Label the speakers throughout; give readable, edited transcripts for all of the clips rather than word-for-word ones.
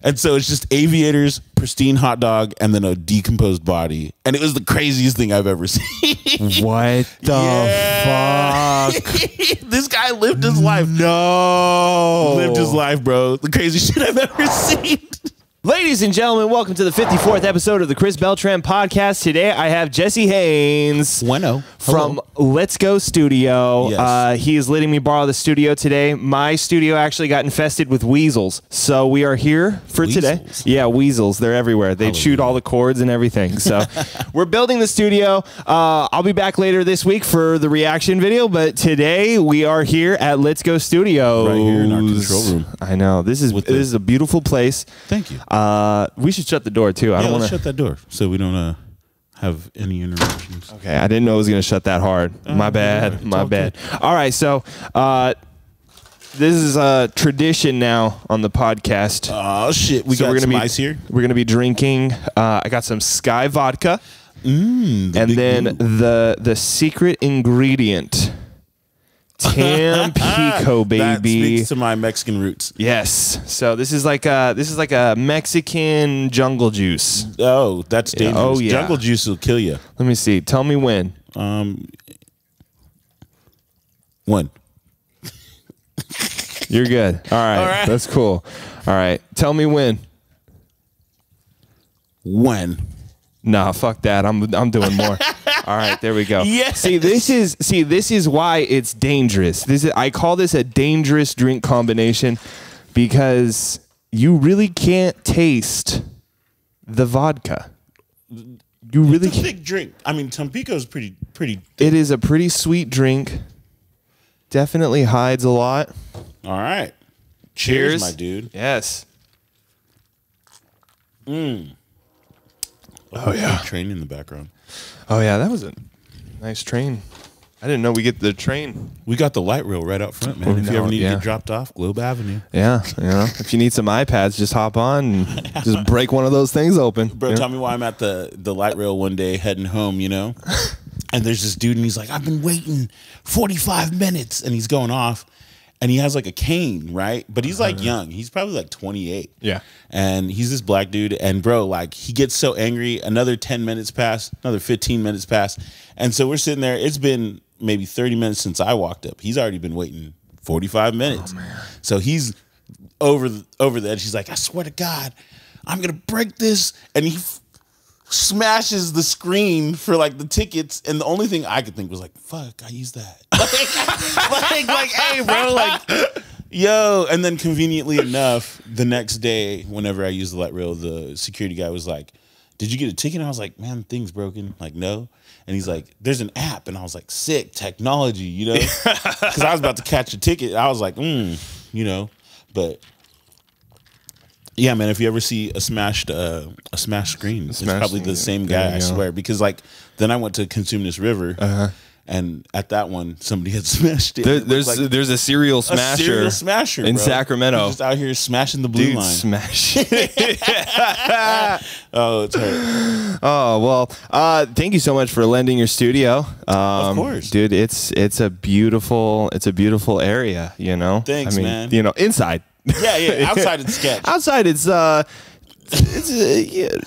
Speaker 1: And so it's just aviators, pristine hot dog, and then a decomposed body. And it was the craziest thing I've ever seen.
Speaker 2: What the fuck?
Speaker 1: This guy lived his life.
Speaker 2: No.
Speaker 1: Lived his life, bro. The craziest shit I've ever seen.
Speaker 2: Ladies and gentlemen, welcome to the 54th episode of the Xris Beltran podcast. Today I have Jesse Haynes from Let's Go Studio.
Speaker 1: Yes.
Speaker 2: He is letting me borrow the studio today. My studio actually got infested with weasels, so we are here for today. Yeah, weasels. They're everywhere. They shoot all the cords and everything. So we're building the studio. I'll be back later this week for the reaction video, but today we are here at Let's Go Studio.
Speaker 1: Right here in our control room.
Speaker 2: I know. This is a beautiful place.
Speaker 1: Thank you.
Speaker 2: We should shut the door too. I don't want to
Speaker 1: shut that door so we don't have any interruptions.
Speaker 2: Okay, I didn't know it was going to shut that hard. My bad. My bad. All right, so this is a tradition now on the podcast.
Speaker 1: Oh shit, we got some ice here.
Speaker 2: We're going to be drinking. I got some Sky vodka,
Speaker 1: and
Speaker 2: then the secret ingredient. Tampico, baby.
Speaker 1: That speaks to my Mexican roots.
Speaker 2: Yes. So this is like a Mexican jungle juice.
Speaker 1: Oh, that's dangerous.
Speaker 2: Oh yeah.
Speaker 1: Jungle juice will kill you.
Speaker 2: Let me see. Tell me when.
Speaker 1: When?
Speaker 2: You're good. All right.
Speaker 1: All right.
Speaker 2: That's cool. All right. Tell me when.
Speaker 1: When?
Speaker 2: Nah, fuck that. I'm doing more. All right, there we go.
Speaker 1: Yes.
Speaker 2: See, this is why it's dangerous. I call this a dangerous drink combination because you really can't taste the vodka. You really
Speaker 1: it's a thick drink. I mean, Tampico's pretty thick.
Speaker 2: It is a pretty sweet drink. Definitely hides a lot.
Speaker 1: All right. Cheers, my dude.
Speaker 2: Yes.
Speaker 1: Oh yeah. Train in the background.
Speaker 2: Oh yeah, that was a nice train. I didn't know we get the train.
Speaker 1: We got the light rail right out front, man. If you ever need to get dropped off, Globe Avenue.
Speaker 2: Yeah, if you need some iPads, just hop on and just break one of those things open.
Speaker 1: Bro, tell me why I'm at the light rail one day heading home, and there's this dude and he's like, I've been waiting 45 minutes and he's going off. And he has like a cane, right? But he's like young. He's probably like 28.
Speaker 2: Yeah.
Speaker 1: And he's this black dude. And bro, like he gets so angry. Another 10 minutes pass, another 15 minutes pass. And so we're sitting there. It's been maybe 30 minutes since I walked up. He's already been waiting 45 minutes. Oh, man. So he's over the edge. He's like, I swear to God, I'm going to break this. And he smashes the screen for like the tickets, and the only thing I could think was like, fuck, I used that. like, hey bro, like, yo. And then conveniently enough, the next day, whenever I used the light rail, the security guy was like, did you get a ticket? And I was like, man, thing's broken. Like, no. And he's like, there's an app. And I was like, sick technology, because I was about to catch a ticket. I was like, but yeah, man, if you ever see a smashed screen, it's probably the same guy, I swear. Because like then I went to consume this river, and at that one somebody had smashed it.
Speaker 2: There's a serial smasher, in
Speaker 1: bro.
Speaker 2: Sacramento.
Speaker 1: He's just out here smashing the blue line.
Speaker 2: Smash.
Speaker 1: Oh, it's hurt.
Speaker 2: Oh well, thank you so much for lending your studio.
Speaker 1: Of course,
Speaker 2: dude. It's a beautiful area.
Speaker 1: Thanks, man.
Speaker 2: Inside.
Speaker 1: Yeah. Outside it's sketch.
Speaker 2: Outside it's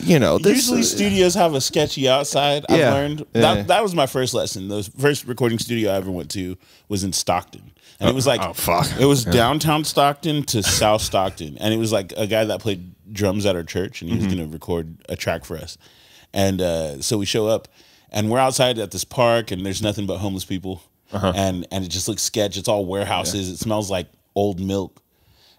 Speaker 1: usually studios have a sketchy outside. I've learned that was my first lesson. The first recording studio I ever went to was in Stockton, and it was like, it was downtown Stockton to South Stockton, and it was like a guy that played drums at our church, and he was going to record a track for us, and so we show up, and we're outside at this park, and there's nothing but homeless people, and it just looks sketch. It's all warehouses. It smells like old milk.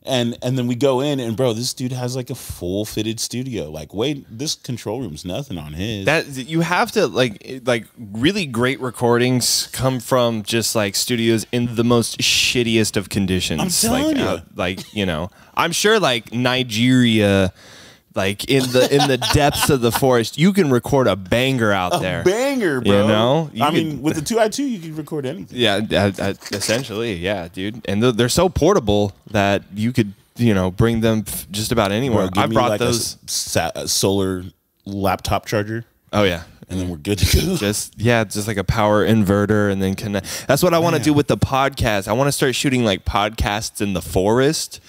Speaker 1: And then we go in, and bro, this dude has like a full fitted studio. Like, wait, this control room's nothing on his.
Speaker 2: That you have to like really great recordings come from just like studios in the most shittiest of conditions.
Speaker 1: I'm telling you,
Speaker 2: I'm sure like Nigeria. Like in the depths of the forest, you can record a banger out there.
Speaker 1: A banger, bro.
Speaker 2: I
Speaker 1: mean, with the 2i2, you can record anything.
Speaker 2: Yeah, essentially, yeah, dude. And they're so portable that you could, bring them just about anywhere.
Speaker 1: Bro,
Speaker 2: I brought those
Speaker 1: a solar laptop charger.
Speaker 2: Oh yeah,
Speaker 1: and then we're good to go.
Speaker 2: Just like a power inverter, and then connect. That's what I want to do with the podcast. I want to start shooting like podcasts in the forest,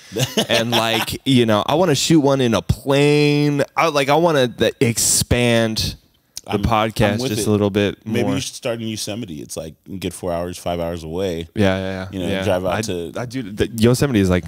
Speaker 2: and like I want to shoot one in a plane. I want to expand the podcast just a little bit more.
Speaker 1: Maybe you should start in Yosemite. It's like you get 4 hours, 5 hours away.
Speaker 2: Yeah.
Speaker 1: Drive out to.
Speaker 2: I do. Yosemite is like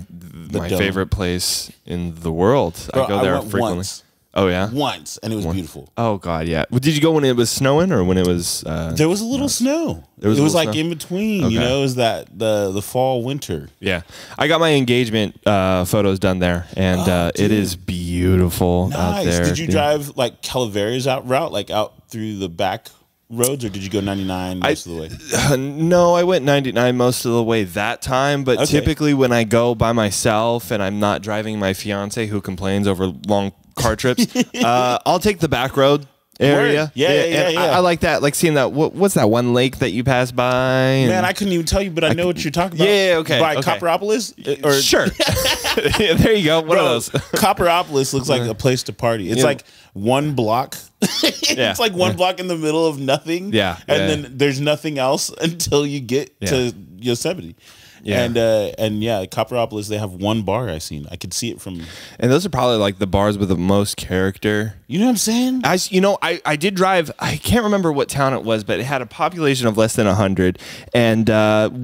Speaker 2: my favorite place in the world.
Speaker 1: Bro,
Speaker 2: I go there
Speaker 1: went
Speaker 2: frequently.
Speaker 1: Once.
Speaker 2: Oh yeah,
Speaker 1: once, and it was beautiful.
Speaker 2: Oh god, yeah. Well, did you go when it was snowing or when it was?
Speaker 1: There was a little snow. It was like in between. Okay. It was that the fall winter.
Speaker 2: Yeah, I got my engagement photos done there, and it is beautiful out there.
Speaker 1: Did you drive like Calaveras route, like out through the back roads, or did you go 99 most of the way?
Speaker 2: No, I went 99 most of the way that time, but typically when I go by myself and I'm not driving my fiance who complains over long car trips, I'll take the back road area.
Speaker 1: Yeah.
Speaker 2: I like that, like seeing that. What's that one lake that you pass by?
Speaker 1: Man, I couldn't even tell you, but I know what you're talking about.
Speaker 2: Yeah, okay.
Speaker 1: By Copperopolis? Or
Speaker 2: sure. Yeah, there you go. One of those.
Speaker 1: Copperopolis looks like a place to party. It's like one block. It's like one block in the middle of nothing.
Speaker 2: Yeah.
Speaker 1: And then there's nothing else until you get to Yosemite. Yeah. And Copperopolis, they have one bar I seen. I could see it from.
Speaker 2: And those are probably like the bars with the most character.
Speaker 1: You know what I'm saying?
Speaker 2: I did drive. I can't remember what town it was, but it had a population of less than 100. And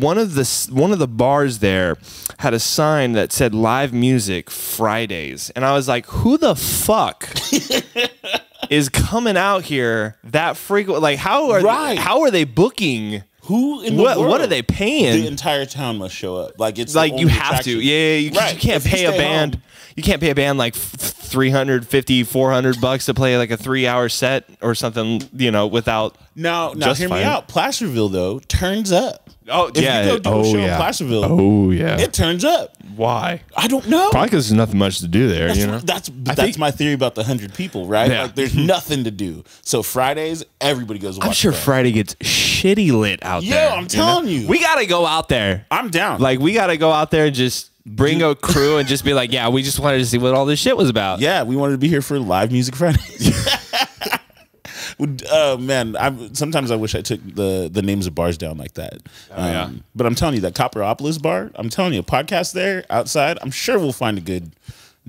Speaker 2: one of the bars there had a sign that said live music Fridays. And I was like, who the fuck is coming out here that frequent? Like, how are they booking?
Speaker 1: Who in the world?
Speaker 2: What are they paying?
Speaker 1: The entire town must show up. Like it's
Speaker 2: like you have to. Yeah, you can't pay a band. Home. You can't pay a band like $350-$400 to play like a 3-hour set or something. Without.
Speaker 1: Now hear me out. Placerville though turns up.
Speaker 2: Oh yeah.
Speaker 1: If you go do a show in Placerville, it turns up.
Speaker 2: Why?
Speaker 1: I don't know.
Speaker 2: Probably because there's nothing much to do there.
Speaker 1: That's my theory about the 100 people, right? Yeah. Like there's nothing to do. So Fridays, everybody goes.
Speaker 2: I'm sure Friday gets shitty lit out there.
Speaker 1: Yeah, I'm telling you,
Speaker 2: we gotta go out there.
Speaker 1: I'm down.
Speaker 2: Like we gotta go out there and just bring a crew and just be like, yeah, we just wanted to see what all this shit was about.
Speaker 1: Yeah, we wanted to be here for live music Fridays. Man, sometimes I wish I took the names of bars down like that. But I'm telling you, that Copperopolis bar, I'm telling you, a podcast there outside, I'm sure we'll find a good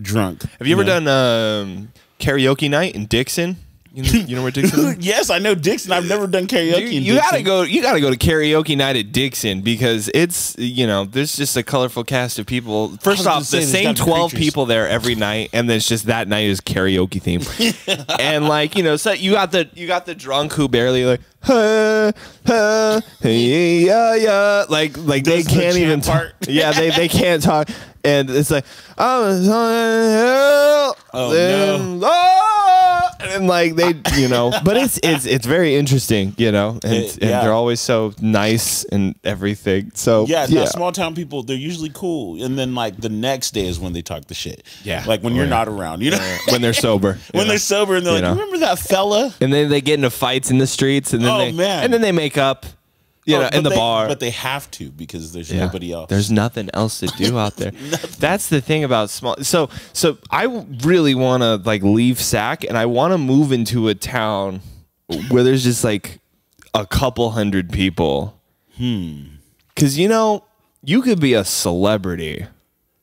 Speaker 1: drunk.
Speaker 2: Have you ever done karaoke night in Dixon? You know where Dixon is?
Speaker 1: Yes, I know Dixon. I've never done karaoke in Dixon.
Speaker 2: You gotta go to karaoke night at Dixon because it's there's just a colorful cast of people. First off, the same 12 people there every night, and then it's just that night is karaoke theme. And so you got the drunk who barely like yeah like they can't even talk. Yeah, they can't talk, and it's like and like they but it's very interesting, and they're always so nice and everything. So
Speaker 1: now small town people, they're usually cool, and then like the next day is when they talk the shit. Like when you're not around,
Speaker 2: when they're sober.
Speaker 1: They're sober and they're like, remember that fella?
Speaker 2: And then they get into fights in the streets, and then they make up. In the bar.
Speaker 1: But they have to because there's nobody else.
Speaker 2: There's nothing else to do out there. That's the thing about small. So I really want to like leave Sac, and I want to move into a town where there's just like a couple hundred people. Because you could be a celebrity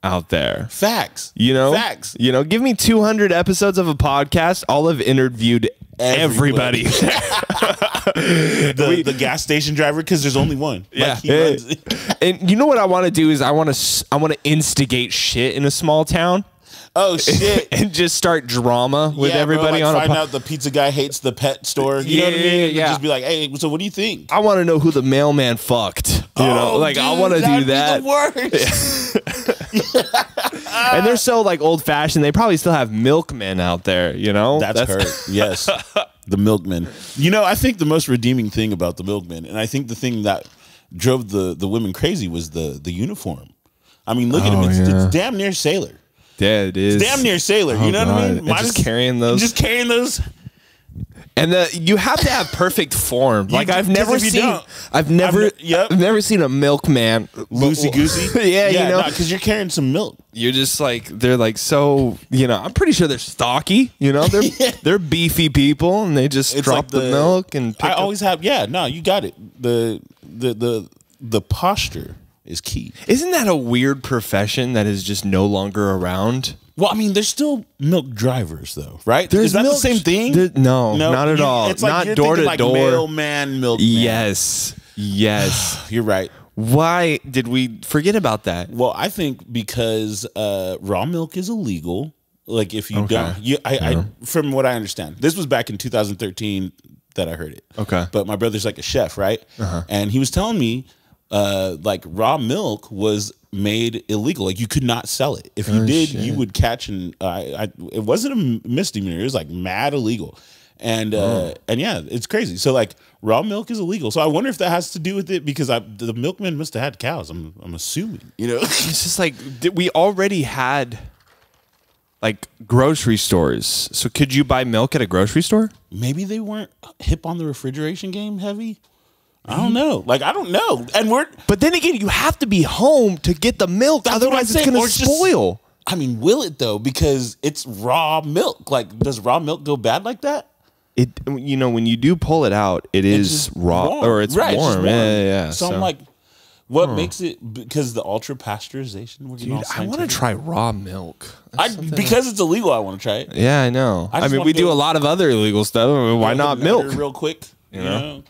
Speaker 2: out there.
Speaker 1: Facts.
Speaker 2: Facts. Give me 200 episodes of a podcast. I'll have interviewed everybody.
Speaker 1: The gas station driver, because there's only one.
Speaker 2: Yeah. And you know what I want to do is I want to instigate shit in a small town.
Speaker 1: Oh shit!
Speaker 2: And just start drama with everybody on.
Speaker 1: Find out the pizza guy hates the pet store. You know what I mean? Yeah. Just be like, hey, so what do you think?
Speaker 2: I want to know who the mailman fucked. Dude, I want to do that.
Speaker 1: Be the worst.
Speaker 2: And they're so like old fashioned. They probably still have milkmen out there.
Speaker 1: That's her. Yes, the milkmen. I think the most redeeming thing about the milkmen, and I think the thing that drove the women crazy was the uniform. I mean, look at him. It's damn near sailor.
Speaker 2: Yeah, it is.
Speaker 1: It's damn near sailor. You know what I mean?
Speaker 2: Just carrying those. And you have to have perfect form. Like I've never seen a milkman
Speaker 1: loosey goosey.
Speaker 2: Yeah, you know,
Speaker 1: because you're carrying some milk.
Speaker 2: You're just like they're like so. You know, I'm pretty sure they're stocky. You know, they're beefy people, and they just drop like the milk and.
Speaker 1: I always have. Yeah, no, you got it. The posture is key.
Speaker 2: Isn't that a weird profession that is just no longer around?
Speaker 1: Well, I mean, there's still milk drivers, though, right? Is that the same thing?
Speaker 2: No, not at all.
Speaker 1: It's like
Speaker 2: not door to door.
Speaker 1: Mailman, milkman.
Speaker 2: Yes.
Speaker 1: You're right.
Speaker 2: Why did we forget about that?
Speaker 1: Well, I think because raw milk is illegal. Like if you don't, from what I understand, this was back in 2013 that I heard it.
Speaker 2: Okay,
Speaker 1: but my brother's like a chef, right? And he was telling me, like raw milk was made illegal. Like you could not sell it. If you did, you would catch it wasn't a misdemeanor. It was like mad illegal. And yeah, it's crazy. So like raw milk is illegal. So I wonder if that has to do with it because the milkman must have had cows. I'm assuming, you know.
Speaker 2: It's just like we already had like grocery stores. So could you buy milk at a grocery store?
Speaker 1: Maybe they weren't hip on the refrigeration game heavy. I don't know. Like, I don't know.
Speaker 2: But then again, you have to be home to get the milk. Otherwise, it's going to spoil.
Speaker 1: I mean, will it, though? Because it's raw milk. Like, does raw milk go bad like that?
Speaker 2: You know, when you do pull it out, it's raw.
Speaker 1: Warm.
Speaker 2: Or it's warm. Yeah.
Speaker 1: So I'm like, what makes it? Because the ultra pasteurization.
Speaker 2: Dude, I want to try raw milk.
Speaker 1: Because it's illegal, I want to try it.
Speaker 2: Yeah, I know. I mean, we do a lot of other illegal stuff. I mean, why not milk?
Speaker 1: Real quick, you know?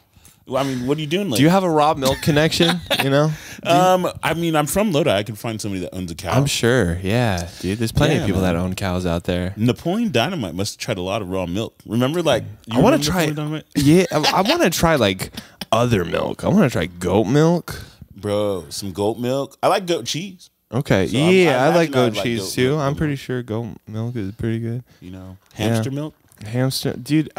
Speaker 1: I mean, what are you doing?
Speaker 2: Do you have a raw milk connection? You know?
Speaker 1: I mean, I'm from Lodi. I can find somebody that owns a cow.
Speaker 2: I'm sure. Yeah, dude. There's plenty of people that own cows out there.
Speaker 1: Napoleon Dynamite must have tried a lot of raw milk. Remember, like,
Speaker 2: I want to try. Yeah, I want to try like other milk. I want to try goat milk.
Speaker 1: Bro, some goat milk. I like goat cheese.
Speaker 2: Okay. So yeah, I like goat cheese too. I'm pretty sure goat milk is pretty good.
Speaker 1: You know, hamster milk.
Speaker 2: Hamster, dude.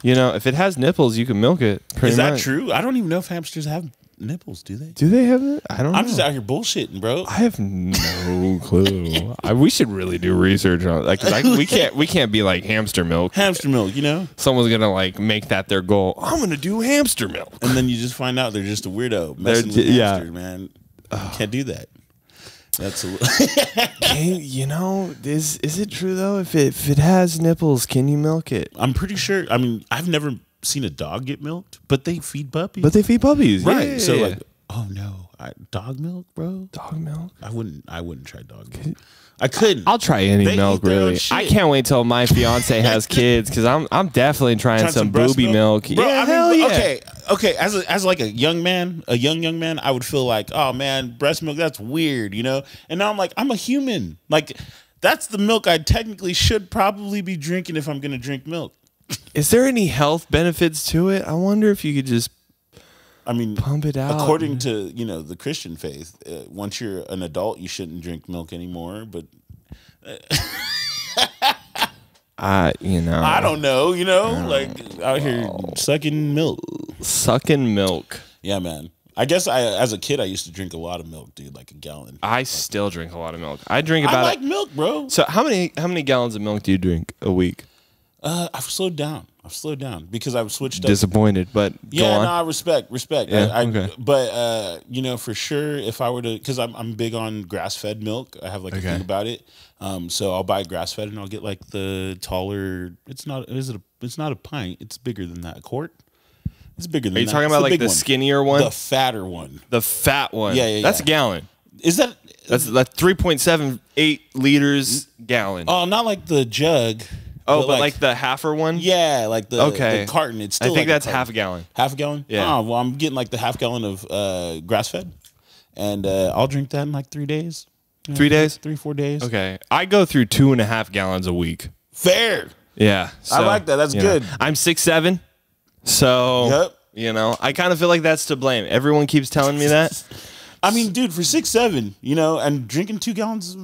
Speaker 2: You know, if it has nipples, you can milk it.
Speaker 1: Is that true? I don't even know if hamsters have nipples. Do they?
Speaker 2: Do they have it? I don't know.
Speaker 1: I'm just out here bullshitting, bro.
Speaker 2: I have no clue. We should really do research on it. Like, we can't be like hamster milk.
Speaker 1: Hamster milk, you know?
Speaker 2: Someone's gonna like make that their goal. I'm gonna do hamster milk,
Speaker 1: and then you just find out they're just a weirdo messing with hamsters, man. You can't do that. That's
Speaker 2: you know, is it true though? If it has nipples, can you milk it?
Speaker 1: I'm pretty sure. I mean, I've never seen a dog get milked, but they feed puppies.
Speaker 2: Right?
Speaker 1: Yeah, so like, oh no, dog milk, bro.
Speaker 2: Dog milk.
Speaker 1: I wouldn't try dog milk. I couldn't.
Speaker 2: I'll try any milk, really. I can't wait till my fiance has kids because I'm definitely trying some booby milk.
Speaker 1: Bro,
Speaker 2: yeah,
Speaker 1: I mean,
Speaker 2: hell yeah.
Speaker 1: Okay. As like a young man, I would feel like, oh man, breast milk, that's weird, you know. And now I'm like, I'm a human. Like, that's the milk I technically should probably be drinking if I'm gonna drink milk.
Speaker 2: Is there any health benefits to it? I wonder if you could just.
Speaker 1: I mean,
Speaker 2: pump it out.
Speaker 1: According to the Christian faith, once you're an adult, you shouldn't drink milk anymore. But
Speaker 2: I
Speaker 1: don't know. Like out here sucking milk.
Speaker 2: Sucking milk.
Speaker 1: Yeah, man. I guess as a kid, I used to drink a lot of milk, dude, like a gallon.
Speaker 2: I still drink a lot of milk. I like
Speaker 1: milk, bro.
Speaker 2: So how many gallons of milk do you drink a week?
Speaker 1: I've slowed down. Because I've switched up.
Speaker 2: Disappointed, but
Speaker 1: yeah,
Speaker 2: go on.
Speaker 1: No, respect.
Speaker 2: Yeah, okay.
Speaker 1: But for sure, if I were to, because I'm big on grass fed milk. I have like a thing about it. So I'll buy grass fed and I'll get like the taller. It's not a pint. It's bigger than that. A quart. It's bigger than that.
Speaker 2: Are you talking about like the skinnier one?
Speaker 1: The fatter one.
Speaker 2: The fat one.
Speaker 1: Yeah.
Speaker 2: That's a gallon.
Speaker 1: Is that?
Speaker 2: That's like 3.78 liters gallon.
Speaker 1: Oh, not like the jug.
Speaker 2: Oh, but like the halfer one?
Speaker 1: Yeah, like the carton. It's still.
Speaker 2: I think
Speaker 1: like
Speaker 2: that's half a gallon.
Speaker 1: Half a gallon?
Speaker 2: Yeah.
Speaker 1: Oh, well, I'm getting like the half gallon of grass fed, and I'll drink that in like 3 days.
Speaker 2: 3 days?
Speaker 1: 3-4 days.
Speaker 2: Okay, I go through 2.5 gallons a week.
Speaker 1: Fair.
Speaker 2: Yeah,
Speaker 1: so, I like that. That's good.
Speaker 2: I'm 6'7", so I kind of feel like that's to blame. Everyone keeps telling me that.
Speaker 1: I mean, dude, for 6'7", and drinking 2 gallons,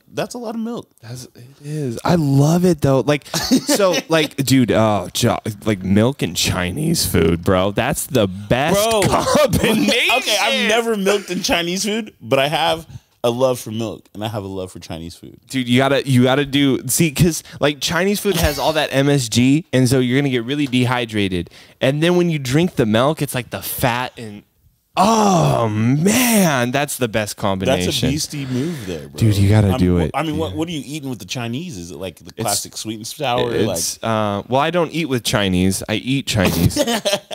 Speaker 1: that's a lot of milk.
Speaker 2: It is. I love it though. Like, so, like, dude, like milk and Chinese food, bro. That's the best combination.
Speaker 1: Okay, I've never milked in Chinese food, but I have a love for milk, and I have a love for Chinese food.
Speaker 2: Dude, you gotta do, see, because like Chinese food has all that MSG, and so you're gonna get really dehydrated. And then when you drink the milk, it's like the fat and oh man, that's the best combination.
Speaker 1: That's a beastie move there, bro.
Speaker 2: Dude, you gotta do it.
Speaker 1: I mean, what are you eating with the Chinese? Is it like the classic sweet and sour?
Speaker 2: Well, I don't eat with Chinese. I eat Chinese.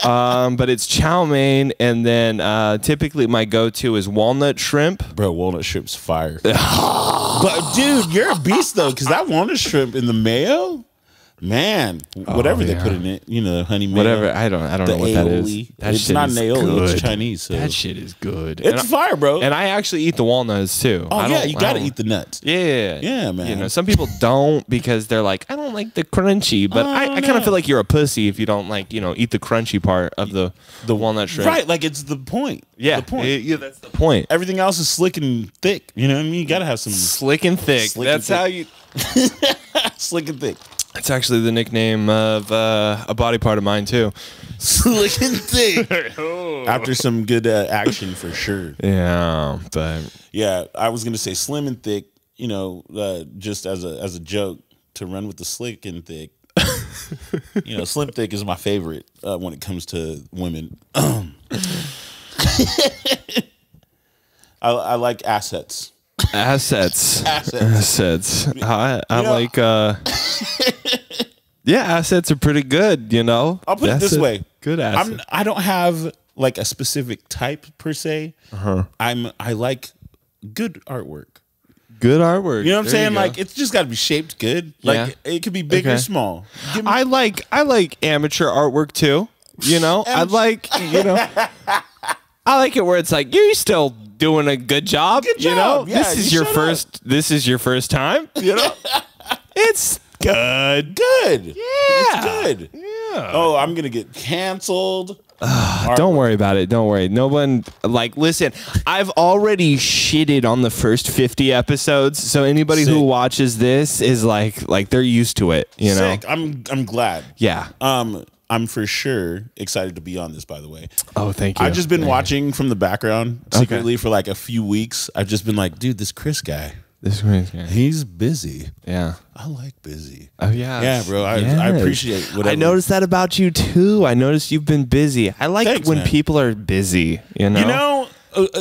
Speaker 2: But it's chow mein, and then typically my go-to is walnut shrimp.
Speaker 1: Bro, walnut shrimp's fire. But dude, you're a beast though, because that walnut shrimp in the mayo. Man, whatever they put in it, you know, honey mayo.
Speaker 2: Whatever, I don't know what that is.
Speaker 1: It's not an aioli, it's Chinese. So.
Speaker 2: That shit is good.
Speaker 1: It's fire, bro.
Speaker 2: And I actually eat the walnuts too.
Speaker 1: Oh yeah, you gotta eat the nuts.
Speaker 2: Yeah,
Speaker 1: man.
Speaker 2: You know, some people don't because they're like, I don't like the crunchy. But I kind of feel like you're a pussy if you don't like, you know, eat the crunchy part of the walnut shrimp.
Speaker 1: Right, like it's the point.
Speaker 2: Yeah,
Speaker 1: the point.
Speaker 2: Yeah, that's the point.
Speaker 1: Everything else is slick and thick. You know what I mean? You gotta have some
Speaker 2: slick and thick. That's how you
Speaker 1: slick and thick.
Speaker 2: That's actually the nickname of a body part of mine too.
Speaker 1: Slick and thick. After some good action for sure.
Speaker 2: Yeah, but
Speaker 1: yeah, I was gonna say slim and thick. You know, just as a joke to run with the slick and thick. You know, slim thick is my favorite when it comes to women. I like assets.
Speaker 2: Assets. I like yeah, assets are pretty good, you know.
Speaker 1: I'll put it this way.
Speaker 2: Good assets.
Speaker 1: I don't have like a specific type per se. I like good artwork.
Speaker 2: Good artwork.
Speaker 1: You know what I'm saying? Like it's just got to be shaped good. Like it could be big or small.
Speaker 2: I like amateur artwork too. You know, I like it where it's like you're still doing a good job.
Speaker 1: Good job.
Speaker 2: You know,
Speaker 1: Yeah,
Speaker 2: this is your first time. You know, it's good.
Speaker 1: Good.
Speaker 2: Yeah,
Speaker 1: it's good.
Speaker 2: Yeah.
Speaker 1: Oh, I'm gonna get canceled.
Speaker 2: Don't worry about it. Don't worry. No one listen. I've already shitted on the first 50 episodes, so anybody who watches this is like they're used to it. You know.
Speaker 1: I'm glad.
Speaker 2: Yeah.
Speaker 1: I'm for sure excited to be on this, by the way.
Speaker 2: Oh, thank you.
Speaker 1: I've just been watching from the background secretly for like a few weeks. I've just been like, dude, this Chris guy. He's busy.
Speaker 2: Yeah.
Speaker 1: I like busy.
Speaker 2: Oh, yeah.
Speaker 1: Yeah, bro. I appreciate whatever.
Speaker 2: I noticed that about you, too. I noticed you've been busy. I like when people are busy, you know?
Speaker 1: You know,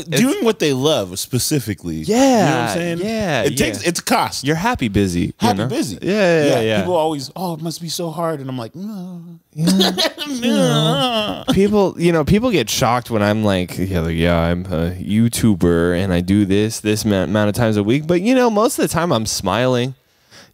Speaker 1: doing what they love specifically.
Speaker 2: Yeah.
Speaker 1: You know what I'm saying?
Speaker 2: Yeah.
Speaker 1: It's a cost.
Speaker 2: You're happy busy.
Speaker 1: Busy.
Speaker 2: Yeah.
Speaker 1: People always, it must be so hard. And I'm like, no.
Speaker 2: No. People get shocked when I'm like, I'm a YouTuber and I do this amount of times a week. But, most of the time I'm smiling.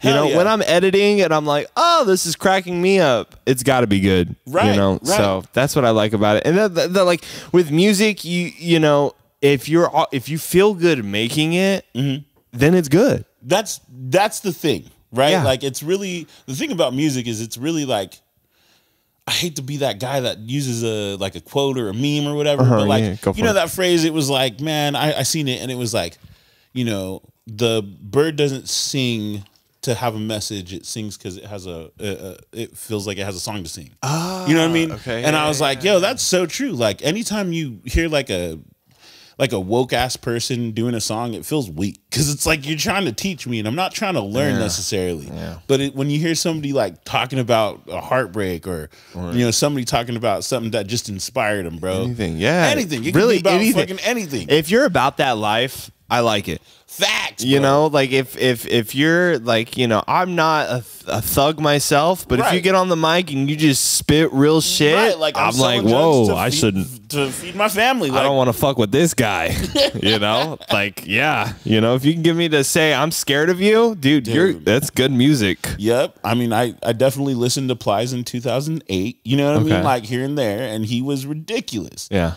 Speaker 2: When I'm editing and I'm like, oh, this is cracking me up, it's got to be good.
Speaker 1: Right.
Speaker 2: Right. So that's what I like about it. And then like with music, if you feel good making it, then it's good.
Speaker 1: That's the thing, right?
Speaker 2: Yeah.
Speaker 1: Like it's really the thing about music is it's really like I hate to be that guy that uses a quote or a meme or whatever, but like that phrase, it was like, man, I seen it and it was like, the bird doesn't sing to have a message, it sings because it has it feels like it has a song to sing. You know what I mean?
Speaker 2: Okay.
Speaker 1: And I was like, yo, that's so true. Like anytime you hear like a woke ass person doing a song, it feels weak because it's like you're trying to teach me, and I'm not trying to learn necessarily. Yeah. But when you hear somebody like talking about a heartbreak or somebody talking about something that just inspired them, bro.
Speaker 2: Anything.
Speaker 1: It really can be about fucking anything.
Speaker 2: If you're about that life, I like it.
Speaker 1: Facts, bro.
Speaker 2: Like if you're like, I'm not a thug myself, but if you get on the mic and you just spit real shit,
Speaker 1: like
Speaker 2: I'm like, whoa, I shouldn't
Speaker 1: to feed my family.
Speaker 2: I don't want to fuck with this guy. Like, yeah, if you can get me to say I'm scared of you, dude. That's good music.
Speaker 1: Yep. I mean, I definitely listened to Plies in 2008. You know what I mean? Like here and there, and he was ridiculous.
Speaker 2: Yeah.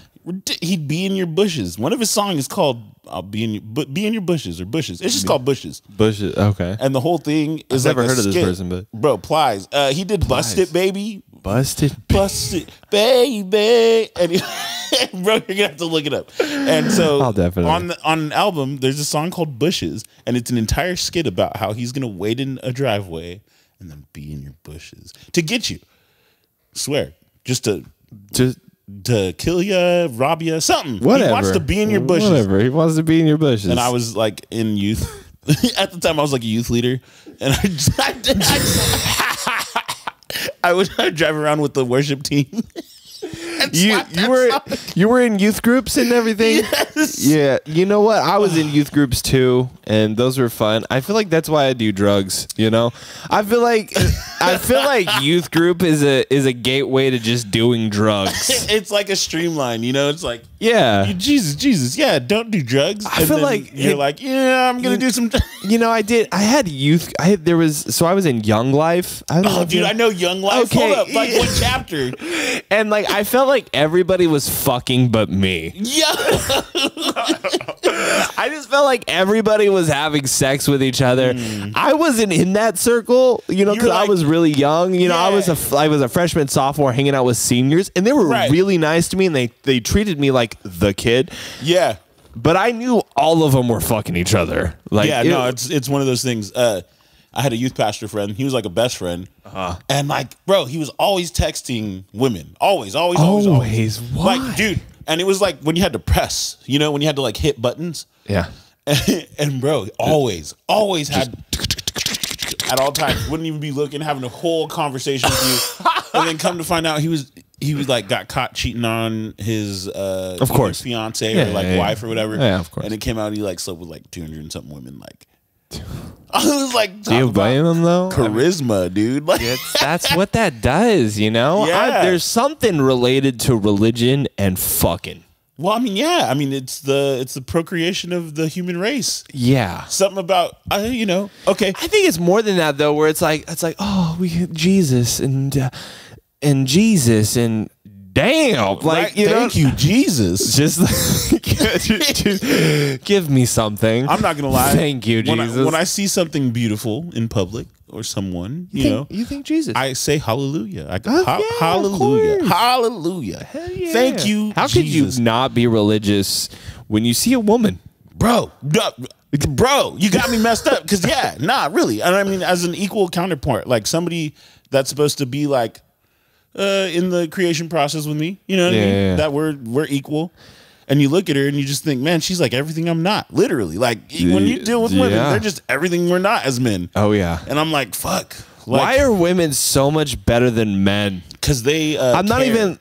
Speaker 1: He'd be in your bushes. One of his songs is called "I'll be in your bushes" or "Bushes." It's just called "Bushes."
Speaker 2: Bushes. Okay.
Speaker 1: And the whole thing is
Speaker 2: I've never heard of this person, but
Speaker 1: bro, Plies. He did "Bust It, Baby."
Speaker 2: Bust it,
Speaker 1: baby. And bro, you're gonna have to look it up. And so
Speaker 2: I'll definitely
Speaker 1: on an album, there's a song called "Bushes," and it's an entire skit about how he's gonna wait in a driveway and then be in your bushes to get you. Swear, just to kill ya, rob ya, something.
Speaker 2: Whatever.
Speaker 1: He wants to be in your bushes.
Speaker 2: Whatever. He wants to be in your bushes.
Speaker 1: And I was like in youth. At the time, I was like a youth leader. And I would drive around with the worship team.
Speaker 2: You were in youth groups and everything.
Speaker 1: Yes.
Speaker 2: Yeah, you know what? I was in youth groups too, and those were fun. I feel like that's why I do drugs. You know, I feel like youth group is a gateway to just doing drugs.
Speaker 1: It's like a streamline. You know, it's like Jesus, yeah, don't do drugs.
Speaker 2: I feel like
Speaker 1: you're like, yeah, I'm gonna do some.
Speaker 2: You know, I had youth. I was in Young Life. I don't know,
Speaker 1: dude, I know Young Life.
Speaker 2: Okay.
Speaker 1: Hold up, like what chapter?
Speaker 2: And like I felt like everybody was fucking but me.
Speaker 1: Yeah.
Speaker 2: I just felt like everybody was having sex with each other. I wasn't in that circle, you know, because I was really young. You know, I was a freshman, sophomore, hanging out with seniors, and they were really nice to me, and they treated me like the kid.
Speaker 1: Yeah.
Speaker 2: But I knew all of them were fucking each other. Like,
Speaker 1: it's one of those things. I had a youth pastor friend. He was like a best friend. And like, bro, he was always texting women. Always.
Speaker 2: Why?
Speaker 1: Like, dude. And it was like when you had to press, you know, when you had to like hit buttons.
Speaker 2: Yeah.
Speaker 1: And bro, always had at all times, wouldn't even be looking, having a whole conversation with you. And then come to find out he was like got caught cheating on his
Speaker 2: of course
Speaker 1: fiance or like wife or whatever.
Speaker 2: Yeah, of course.
Speaker 1: And it came out he like slept with like 200 and something women. Like, I was like,
Speaker 2: do you blame him though?
Speaker 1: Charisma, dude. Like,
Speaker 2: that's what that does, you know?
Speaker 1: Yeah.
Speaker 2: There's something related to religion and fucking.
Speaker 1: Well, I mean, yeah. I mean, it's the procreation of the human race.
Speaker 2: Yeah.
Speaker 1: Something about, you know, okay.
Speaker 2: I think it's more than that though, where it's like, oh, we Jesus and Jesus and damn, like, you
Speaker 1: thank you, Jesus.
Speaker 2: Just give me something.
Speaker 1: I'm not gonna lie.
Speaker 2: Thank you, Jesus.
Speaker 1: When I see something beautiful in public or someone, you
Speaker 2: think Jesus,
Speaker 1: I say hallelujah. I go,
Speaker 2: yeah,
Speaker 1: hallelujah, hallelujah.
Speaker 2: Yeah.
Speaker 1: Thank you.
Speaker 2: How could you not be religious when you see a woman,
Speaker 1: bro? You got me messed up. Because really. And I mean, as an equal counterpart, like somebody that's supposed to be like in the creation process with me, you know what I mean?
Speaker 2: Yeah.
Speaker 1: That we're equal. And you look at her and you just think, man, she's like everything I'm not. Literally. Like when you deal with women, they're just everything we're not as men.
Speaker 2: Oh yeah.
Speaker 1: And I'm like, fuck.
Speaker 2: Like, why are women so much better than men?
Speaker 1: Because they
Speaker 2: I'm not even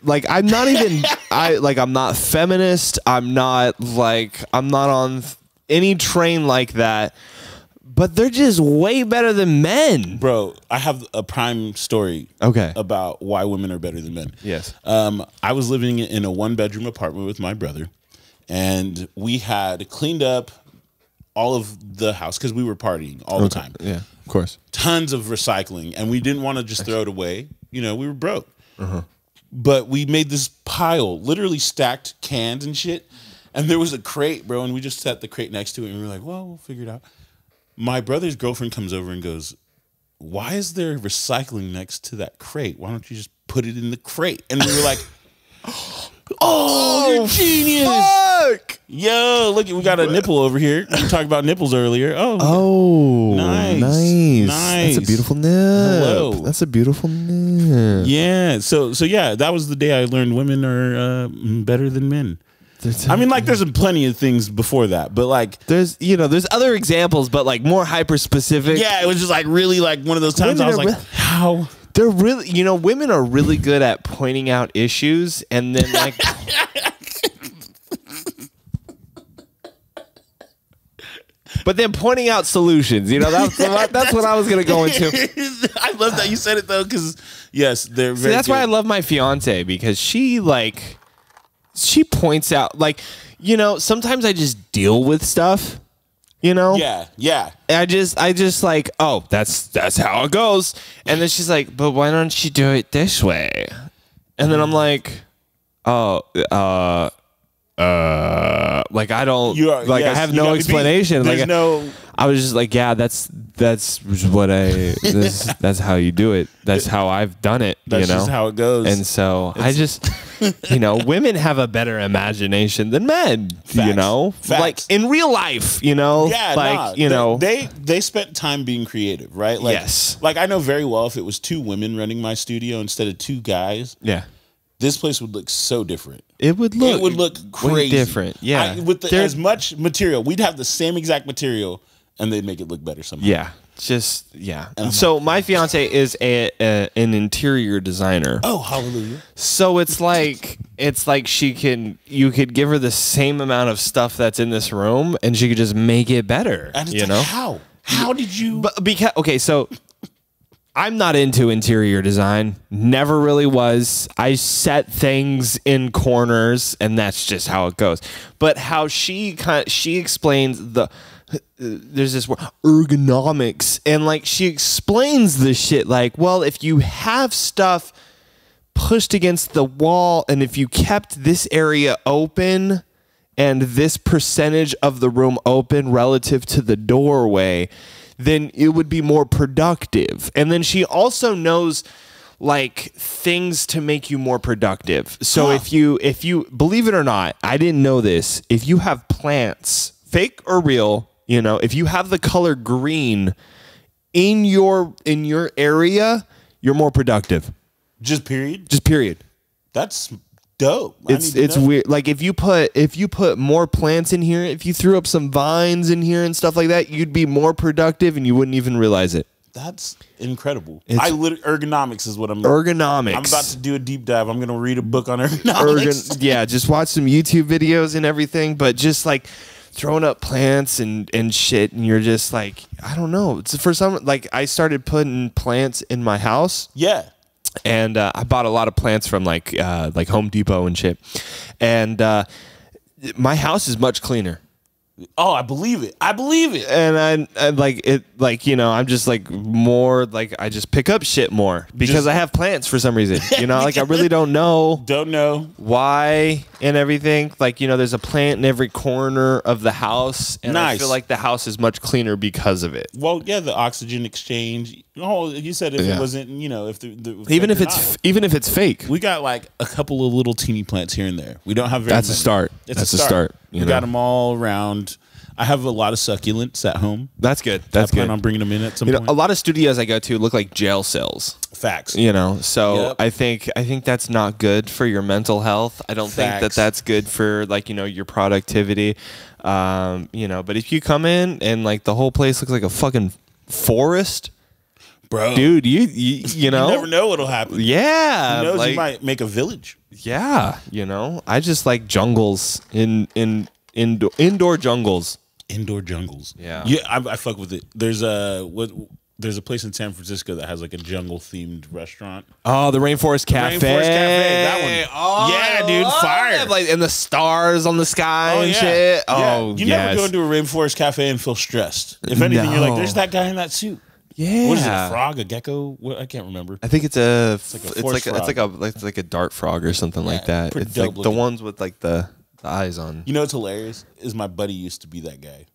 Speaker 2: I'm not feminist. I'm not on any train like that. But they're just way better than men.
Speaker 1: Bro, I have a prime story about why women are better than men.
Speaker 2: Yes.
Speaker 1: I was living in a 1-bedroom apartment with my brother, and we had cleaned up all of the house because we were partying all the time.
Speaker 2: Yeah, of course.
Speaker 1: Tons of recycling, and we didn't want to just throw it away. You know, we were broke. But we made this pile, literally stacked cans and shit, and there was a crate, bro, and we just set the crate next to it, and we were like, well, we'll figure it out. My brother's girlfriend comes over and goes, why is there recycling next to that crate? Why don't you just put it in the crate? And we were like, oh, you're genius.
Speaker 2: Fuck.
Speaker 1: Yo, look, we got a nipple over here. We talked about nipples earlier.
Speaker 2: Oh, nice. That's a beautiful nip.
Speaker 1: Hello.
Speaker 2: That's a beautiful nip.
Speaker 1: Yeah. So yeah, that was the day I learned women are better than men. I mean, like, there's plenty of things before that, but like,
Speaker 2: there's other examples, but like more hyper specific.
Speaker 1: Yeah, it was just like really like one of those times I was like, how?
Speaker 2: They're really, women are really good at pointing out issues and then like. But then pointing out solutions, that's what I was gonna go into.
Speaker 1: I love that you said it though, because yes, they're very.
Speaker 2: That's why I love my fiance, because she points out, sometimes I just deal with stuff,
Speaker 1: Yeah.
Speaker 2: I just like, oh, that's how it goes, and then she's like, but why don't you do it this way? And then I'm like, oh, like I don't I have no explanation.
Speaker 1: There's no.
Speaker 2: I was just like, yeah, that's what that's how you do it. That's how I've done it.
Speaker 1: That's just how it goes.
Speaker 2: And so I just, women have a better imagination than men.
Speaker 1: Facts.
Speaker 2: Like in real life.
Speaker 1: Yeah, they spent time being creative, right? Like,
Speaker 2: yes.
Speaker 1: Like I know very well if it was 2 women running my studio instead of 2 guys.
Speaker 2: Yeah.
Speaker 1: this place would look so different.
Speaker 2: It would
Speaker 1: look crazy.
Speaker 2: way different. Yeah.
Speaker 1: With as much material, we'd have the same exact material, and they'd make it look better somehow.
Speaker 2: Yeah. So my fiance is an interior designer.
Speaker 1: Oh, hallelujah.
Speaker 2: So it's like you could give her the same amount of stuff that's in this room and she could just make it better.
Speaker 1: And it's how did you
Speaker 2: so I'm not into interior design. Never really was. I set things in corners and that's just how it goes. But how she explains there's this word ergonomics, and like she explains this shit like, well, if you have stuff pushed against the wall and if you kept this area open and this percentage of the room open relative to the doorway, then it would be more productive. And then she also knows like things to make you more productive. So if you believe it or not, I didn't know this, if you have plants, fake or real, if you have the color green in your area, you're more productive.
Speaker 1: Just period?
Speaker 2: Just period.
Speaker 1: That's dope.
Speaker 2: It's weird. Like if you put more plants in here, if you threw up some vines in here and stuff like that, you'd be more productive and you wouldn't even realize it.
Speaker 1: That's incredible. Ergonomics is what I'm
Speaker 2: Ergonomics.
Speaker 1: I'm about to do a deep dive. I'm going to read a book on ergonomics.
Speaker 2: Yeah, just watch some YouTube videos and everything, but just like throwing up plants and shit, and you're just like, I don't know. It's for some, like I started putting plants in my house.
Speaker 1: Yeah.
Speaker 2: And I bought a lot of plants from like Home Depot and shit. And my house is much cleaner.
Speaker 1: Oh, I believe it.
Speaker 2: And I like it, like, I'm just like more like I just pick up shit more because I have plants for some reason. Like I really don't know why and everything. Like, there's a plant in every corner of the house, and I feel like the house is much cleaner because of it.
Speaker 1: Well, yeah, the oxygen exchange. Oh, you said if it wasn't,
Speaker 2: even if it's fake,
Speaker 1: we got like a couple of little teeny plants here and there. We don't have very
Speaker 2: That's
Speaker 1: many.
Speaker 2: a start.
Speaker 1: That's a start. We got them all around. I have a lot of succulents at home.
Speaker 2: That's good.
Speaker 1: I plan on bringing them in at some point.
Speaker 2: A lot of studios I go to look like jail cells.
Speaker 1: Facts.
Speaker 2: So
Speaker 1: Yep.
Speaker 2: I think that's not good for your mental health. I don't think that's good for like, your productivity. But if you come in and like the whole place looks like a fucking forest,
Speaker 1: bro,
Speaker 2: dude, you
Speaker 1: never know what'll happen.
Speaker 2: Yeah.
Speaker 1: Who knows, you might make a village.
Speaker 2: Yeah. I just like jungles indoor jungles.
Speaker 1: Indoor jungles.
Speaker 2: Yeah.
Speaker 1: Yeah, I fuck with it. There's a place in San Francisco that has like a jungle themed restaurant.
Speaker 2: Oh, the Rainforest Cafe.
Speaker 1: That one.
Speaker 2: Oh,
Speaker 1: yeah, dude, fire.
Speaker 2: That. Like, and the stars on the sky and shit. Oh,
Speaker 1: you never go into a Rainforest Cafe and feel stressed. If anything, you're like, there's that guy in that suit.
Speaker 2: Yeah.
Speaker 1: What is it? A frog? A gecko? What? I can't remember.
Speaker 2: I think it's like a dart frog or something like that. It's like the ones with like the eyes on.
Speaker 1: You know what's hilarious is my buddy used to be that guy.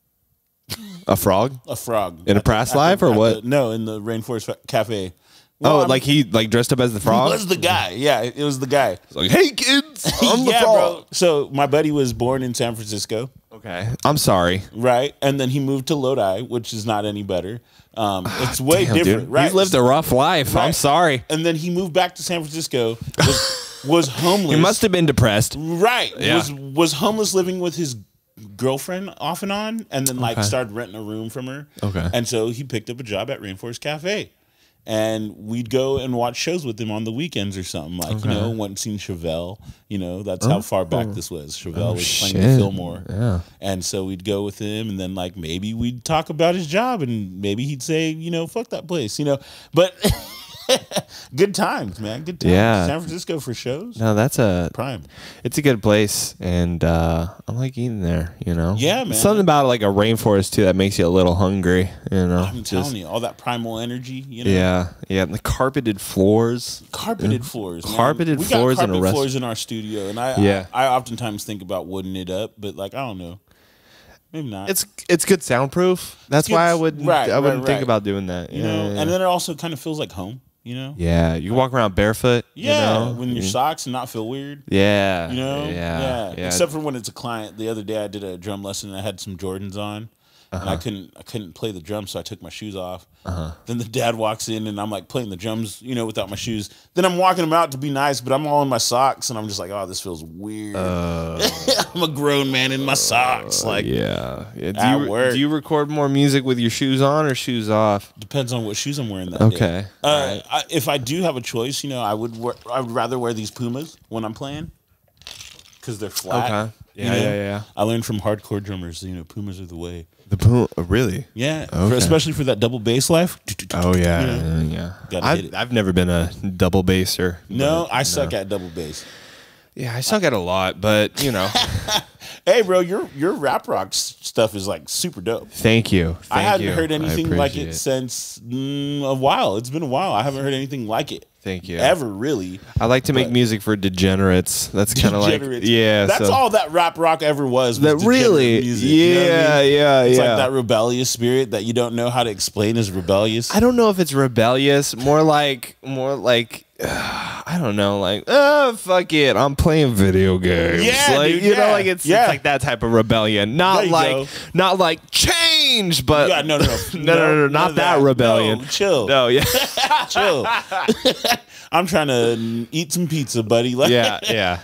Speaker 2: A frog?
Speaker 1: A frog.
Speaker 2: In a past life or what?
Speaker 1: No, in the Rainforest Cafe. Well,
Speaker 2: like he like dressed up as the frog?
Speaker 1: He was the guy. Yeah, it was the guy.
Speaker 2: It's like, hey kids, I'm the frog.
Speaker 1: Bro. So my buddy was born in San Francisco.
Speaker 2: Okay. I'm sorry.
Speaker 1: Right. And then he moved to Lodi, which is not any better. It's way different,
Speaker 2: dude.
Speaker 1: right?
Speaker 2: He's lived a rough life. Right. I'm sorry.
Speaker 1: And then he moved back to San Francisco, was homeless.
Speaker 2: He must have been depressed.
Speaker 1: Right.
Speaker 2: Yeah.
Speaker 1: Was homeless, living with his girlfriend off and on, and then like started renting a room from her.
Speaker 2: Okay.
Speaker 1: And so he picked up a job at Rainforest Cafe. And we'd go and watch shows with him on the weekends or something. Like, went and seen Chevelle. That's how far back this was. Chevelle was playing the Fillmore.
Speaker 2: Yeah.
Speaker 1: And so we'd go with him, and then like maybe we'd talk about his job, and maybe he'd say, fuck that place, But good times, man. Good times.
Speaker 2: Yeah.
Speaker 1: San Francisco for shows.
Speaker 2: No, that's a
Speaker 1: prime.
Speaker 2: It's a good place, and I like eating there.
Speaker 1: Yeah, man.
Speaker 2: Something about like a rainforest too that makes you a little hungry.
Speaker 1: I'm telling you, all that primal energy.
Speaker 2: Yeah, and the carpeted floors.
Speaker 1: Carpeted floors.
Speaker 2: Carpeted
Speaker 1: man.
Speaker 2: floors.
Speaker 1: We got carpet floors in our studio, and I oftentimes think about wooding it up, but like I don't know. Maybe not.
Speaker 2: It's good soundproof. That's why I wouldn't think about doing that.
Speaker 1: And then it also kind of feels like home.
Speaker 2: Yeah, you can walk around barefoot.
Speaker 1: Yeah, when your socks and not feel weird.
Speaker 2: Yeah,
Speaker 1: Yeah. Except for when it's a client. The other day I did a drum lesson and I had some Jordans on, and I couldn't play the drums, so I took my shoes off. Then the dad walks in, and I'm like playing the drums, without my shoes. Then I'm walking him out to be nice, but I'm all in my socks, and I'm just like, oh, this feels weird. I'm a grown man in my socks.
Speaker 2: Do you record more music with your shoes on or shoes off?
Speaker 1: Depends on what shoes I'm wearing that day. Right. If I do have a choice, I would rather wear these Pumas when I'm playing because they're flat.
Speaker 2: Okay. Yeah.
Speaker 1: I learned from hardcore drummers, Pumas are the way.
Speaker 2: The Puma, really?
Speaker 1: Yeah, especially for that double bass life.
Speaker 2: Oh yeah. I've never been a double basser.
Speaker 1: No, I suck at double bass.
Speaker 2: Yeah, I suck at a lot, but
Speaker 1: Hey, bro, your rap rock stuff is like super dope.
Speaker 2: Thank you.
Speaker 1: I hadn't heard anything like it since a while. It's been a while. I haven't heard anything like it.
Speaker 2: Thank you.
Speaker 1: Ever, really.
Speaker 2: I like to make music for degenerates. That's kind of like,
Speaker 1: That's all that rap rock ever was
Speaker 2: that really,
Speaker 1: music.
Speaker 2: Yeah.
Speaker 1: It's like that rebellious spirit that you don't know how to explain is rebellious.
Speaker 2: I don't know if it's rebellious. More like. I don't know, like, fuck it, I'm playing video games.
Speaker 1: Yeah,
Speaker 2: like,
Speaker 1: dude,
Speaker 2: it's like that type of rebellion. Not like change, but
Speaker 1: no,
Speaker 2: not that rebellion.
Speaker 1: No, chill.
Speaker 2: No, yeah,
Speaker 1: chill. I'm trying to eat some pizza, buddy. Like,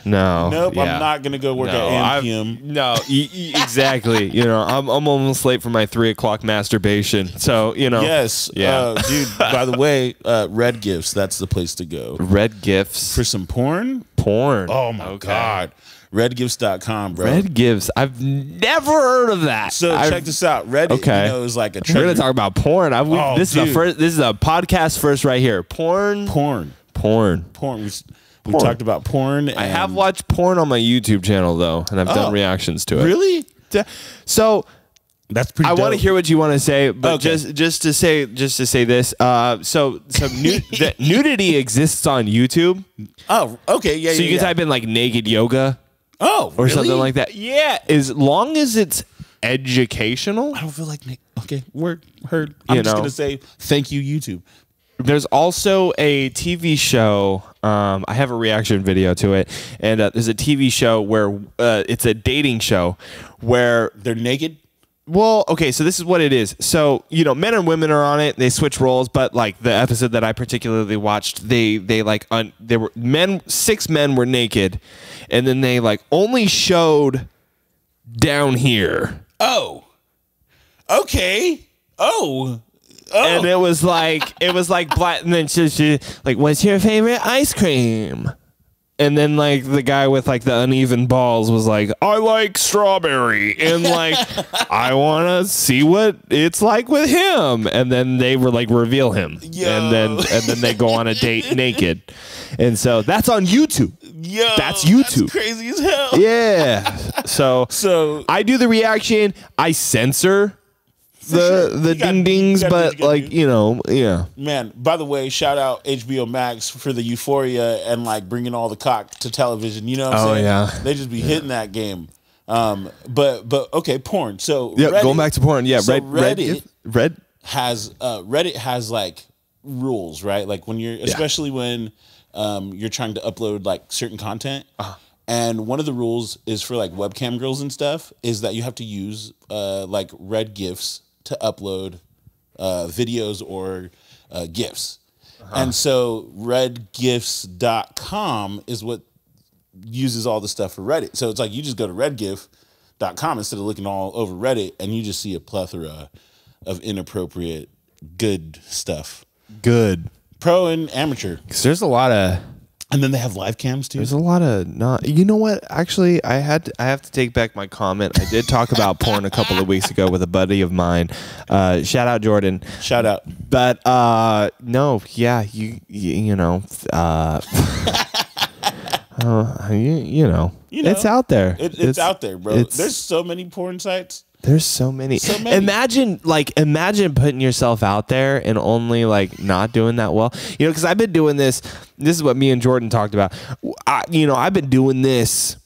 Speaker 2: no,
Speaker 1: nope. I'm not gonna go work at AMPM.
Speaker 2: No, exactly. I'm almost late for my 3 o'clock masturbation. So
Speaker 1: yes, dude. By the way, Red Gifts. That's the place to go.
Speaker 2: Red Gifts
Speaker 1: for some porn.
Speaker 2: Oh
Speaker 1: my god. Redgifts.com, bro.
Speaker 2: Red Gifts. I've never heard of that.
Speaker 1: So check this out. Red is like a treasure.
Speaker 2: We're gonna talk about porn. This is a podcast first right here. Porn.
Speaker 1: We talked about porn.
Speaker 2: I have watched porn on my YouTube channel though, and I've done reactions to it.
Speaker 1: Really?
Speaker 2: So
Speaker 1: that's pretty.
Speaker 2: I want to hear what you want to say, but just to say this. The nudity exists on YouTube.
Speaker 1: Oh, okay, yeah.
Speaker 2: So you can type in like naked yoga.
Speaker 1: Oh,
Speaker 2: or something like that. Yeah, as long as it's educational.
Speaker 1: I don't feel like okay. Word heard. I'm just gonna say thank you, YouTube.
Speaker 2: There's also a TV show. I have a reaction video to it, and there's a TV show where it's a dating show where
Speaker 1: they're naked.
Speaker 2: Well, okay, so this is what it is. So, men and women are on it. They switch roles, but like the episode that I particularly watched, they were 6 men were naked, and then they like only showed down here.
Speaker 1: Oh. Okay. Oh.
Speaker 2: And it was like black, and then she like, what's your favorite ice cream? And then like the guy with like the uneven balls was like, I like strawberry, and like I want to see what it's like with him. And then they were like reveal him, and then they go on a date naked, and so that's on YouTube. That's YouTube.
Speaker 1: That's crazy as hell.
Speaker 2: Yeah. So I do the reaction. I censor the ding dings, but like
Speaker 1: Man, by the way, shout out HBO Max for the Euphoria and like bringing all the cock to television. You know what I'm saying?
Speaker 2: Yeah,
Speaker 1: they just be hitting that game. But okay, porn. So
Speaker 2: going back to porn. Yeah,
Speaker 1: so
Speaker 2: Reddit
Speaker 1: has like rules, right? Like when you're especially when you're trying to upload like certain content. And one of the rules is for like webcam girls and stuff is that you have to use like Red GIFs to upload videos or GIFs. And so redgifs.com is what uses all the stuff for Reddit. So it's like you just go to redgif.com instead of looking all over Reddit, and you just see a plethora of inappropriate good stuff.
Speaker 2: Good.
Speaker 1: Pro and amateur.
Speaker 2: Because there's a lot of...
Speaker 1: And then they have live cams too.
Speaker 2: There's a lot of not. You know what? Actually, I have to take back my comment. I did talk about porn a couple of weeks ago with a buddy of mine. Shout out Jordan.
Speaker 1: Shout out.
Speaker 2: But no, yeah, you know, it's out there.
Speaker 1: It's out there, bro. There's so many porn sites.
Speaker 2: There's so many. Imagine putting yourself out there and only like not doing that well. Because I've been doing this. This is what me and Jordan talked about. I've been doing this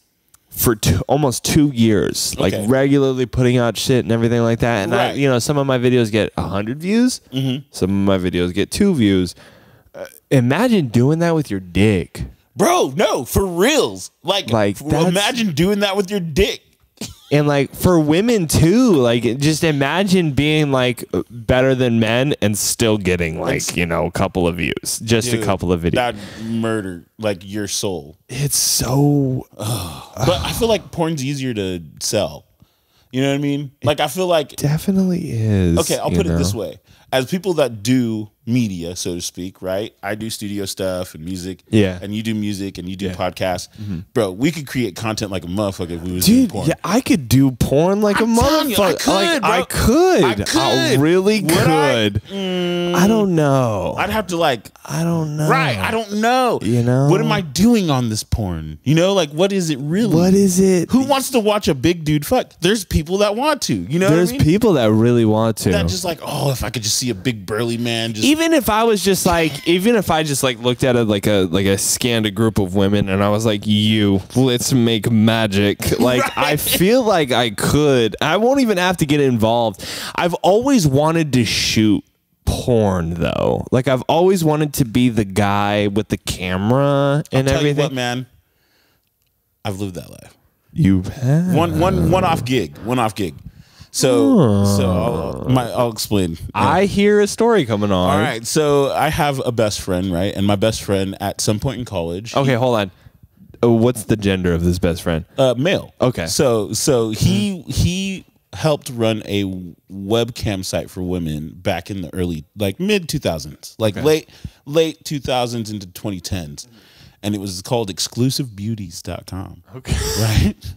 Speaker 2: for almost 2 years, like regularly putting out shit and everything like that. And
Speaker 1: right.
Speaker 2: Some of my videos get 100 views. Some of my videos get 2 views. Imagine doing that with your dick,
Speaker 1: bro. No, for reals. Like imagine doing that with your dick.
Speaker 2: And like for women too, like just imagine being like better than men and still getting like, a couple of views, just a couple of videos.
Speaker 1: That murder like your soul.
Speaker 2: It's so,
Speaker 1: but I feel like porn's easier to sell. You know what I mean? Like I feel like
Speaker 2: definitely is.
Speaker 1: Okay, I'll put it this way. As people that do media, so to speak, right? I do studio stuff and music.
Speaker 2: Yeah.
Speaker 1: And you do music and you do podcasts. Bro, we could create content like a motherfucker if we was
Speaker 2: Dude,
Speaker 1: doing porn.
Speaker 2: yeah, I could do porn like a motherfucker. I could. I really could. I don't know.
Speaker 1: I'd have to
Speaker 2: I don't know.
Speaker 1: Right, I don't know. What am I doing on this porn? Like what is it really?
Speaker 2: What is it?
Speaker 1: Who wants to watch a big dude fuck? There's people that want to. You know
Speaker 2: There's
Speaker 1: what I mean?
Speaker 2: people that really want to.
Speaker 1: That just like, oh, if I could just see a big burly man just
Speaker 2: even if I was just like, even if I just like looked at it like a scanned a group of women and I was like, let's make magic. Like
Speaker 1: right.
Speaker 2: I feel like I could. I won't even have to get involved. I've always wanted to shoot porn though. Like I've always wanted to be the guy with the camera and
Speaker 1: I'll
Speaker 2: everything.
Speaker 1: tell you what, man, I've lived that life.
Speaker 2: You have
Speaker 1: one off gig. So I'll explain.
Speaker 2: I hear a story coming on.
Speaker 1: All right. So I have a best friend, right? And my best friend at some point in college.
Speaker 2: Okay, hold on. What's the gender of this best friend?
Speaker 1: Male.
Speaker 2: Okay.
Speaker 1: So he helped run a webcam site for women back in the early, like mid 2000s, like late 2000s into 2010s. And it was called exclusivebeauties.com.
Speaker 2: Okay.
Speaker 1: Right.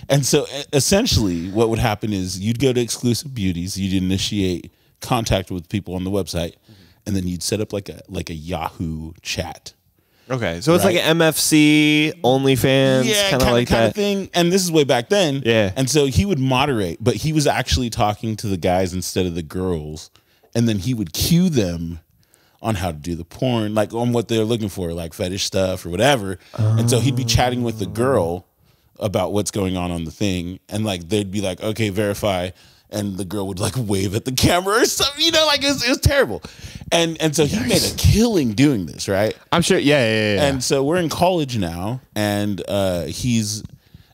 Speaker 1: And so essentially what would happen is you'd go to Exclusive Beauties, you'd initiate contact with people on the website, and then you'd set up like a Yahoo chat.
Speaker 2: Okay, so it's like an MFC, OnlyFans, kind of like that
Speaker 1: thing. And this is way back then.
Speaker 2: Yeah.
Speaker 1: And so he would moderate, but he was actually talking to the guys instead of the girls. And then he would cue them on how to do the porn, like on what they're looking for, like fetish stuff or whatever. And so he'd be chatting with the girl about what's going on the thing. And like, they'd be like, okay, verify. And the girl would like wave at the camera or something, like it was terrible. And so he made a killing doing this, right?
Speaker 2: I'm sure. Yeah.
Speaker 1: And so we're in college now, and he's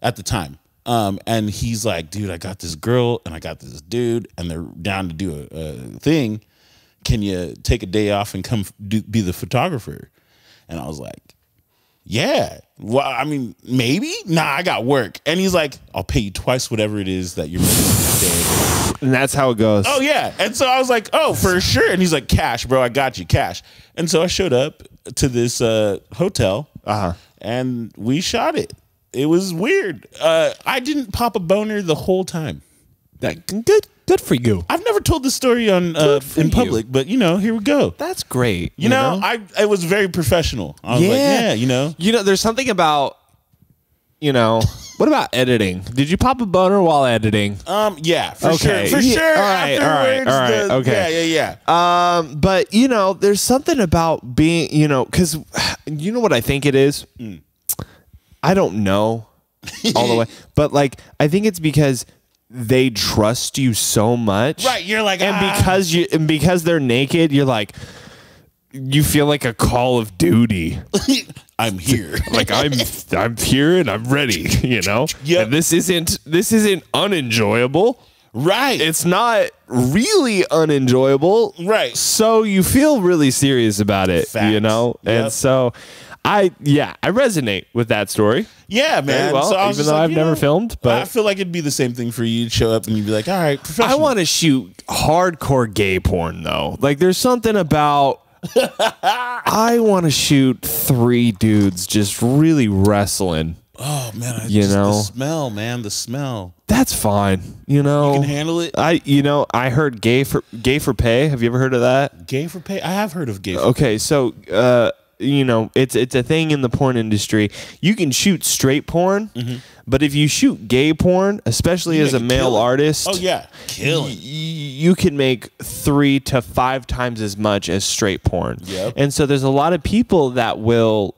Speaker 1: at the time. And he's like, dude, I got this girl and I got this dude, and they're down to do a thing. Can you take a day off and come be the photographer? And I was like, yeah. Well, I mean, maybe. Nah, I got work. And he's like, I'll pay you twice whatever it is that you're making today.
Speaker 2: And that's how it goes.
Speaker 1: Oh, yeah. And so I was like, oh, for sure. And he's like, cash, bro. I got you, cash. And so I showed up to this hotel, and we shot it. It was weird. I didn't pop a boner the whole time.
Speaker 2: Good for you.
Speaker 1: I've never told this story on in public, but here we go.
Speaker 2: That's great.
Speaker 1: You know, I was very professional. I was like,
Speaker 2: there's something about, what about editing? Did you pop a boner while editing?
Speaker 1: Yeah, for sure. For sure.
Speaker 2: All right. Okay.
Speaker 1: Yeah.
Speaker 2: But there's something about being, because you know what I think it is? I don't know all the way, but like, I think it's because they trust you so much.
Speaker 1: Right. You're like,
Speaker 2: and because they're naked, you're like, you feel like a Call of Duty.
Speaker 1: I'm here.
Speaker 2: Like I'm here and I'm ready,
Speaker 1: Yep.
Speaker 2: And this isn't unenjoyable.
Speaker 1: Right.
Speaker 2: It's not really unenjoyable.
Speaker 1: Right.
Speaker 2: So you feel really serious about it,
Speaker 1: Facts.
Speaker 2: And
Speaker 1: Yep.
Speaker 2: so I resonate with that story.
Speaker 1: Yeah, man.
Speaker 2: Very well,
Speaker 1: so
Speaker 2: even though I've never filmed, but
Speaker 1: I feel like it'd be the same thing for you to show up and you'd be like, all right, professional.
Speaker 2: I want to shoot hardcore gay porn though. Like there's something about I want to shoot 3 dudes just really wrestling.
Speaker 1: Oh man,
Speaker 2: the
Speaker 1: smell, man, the smell.
Speaker 2: That's fine. You
Speaker 1: can handle it.
Speaker 2: I heard gay for pay. Have you ever heard of that?
Speaker 1: Gay for pay? I have heard of gay for
Speaker 2: Okay, so it's a thing in the porn industry. You can shoot straight porn, but if you shoot gay porn, especially as a male artist, you can make 3 to 5 times as much as straight porn.
Speaker 1: Yep.
Speaker 2: And so there's a lot of people that will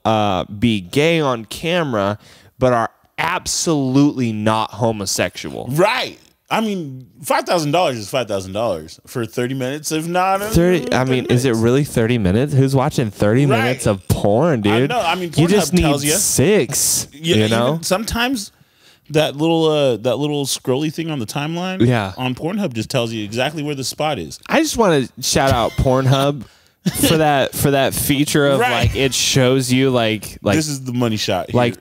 Speaker 2: be gay on camera, but are absolutely not homosexual.
Speaker 1: Right. I mean, $5,000 is $5,000 for 30 minutes, if not
Speaker 2: 30. I mean, is it really 30 minutes? Who's watching 30 minutes of porn, dude?
Speaker 1: I know. I mean,
Speaker 2: you just need
Speaker 1: tells you.
Speaker 2: 6.
Speaker 1: Sometimes that little scrolly thing on the timeline, on Pornhub just tells you exactly where the spot is.
Speaker 2: I just want to shout out Pornhub for that feature of like it shows you like
Speaker 1: this is the money shot here.
Speaker 2: like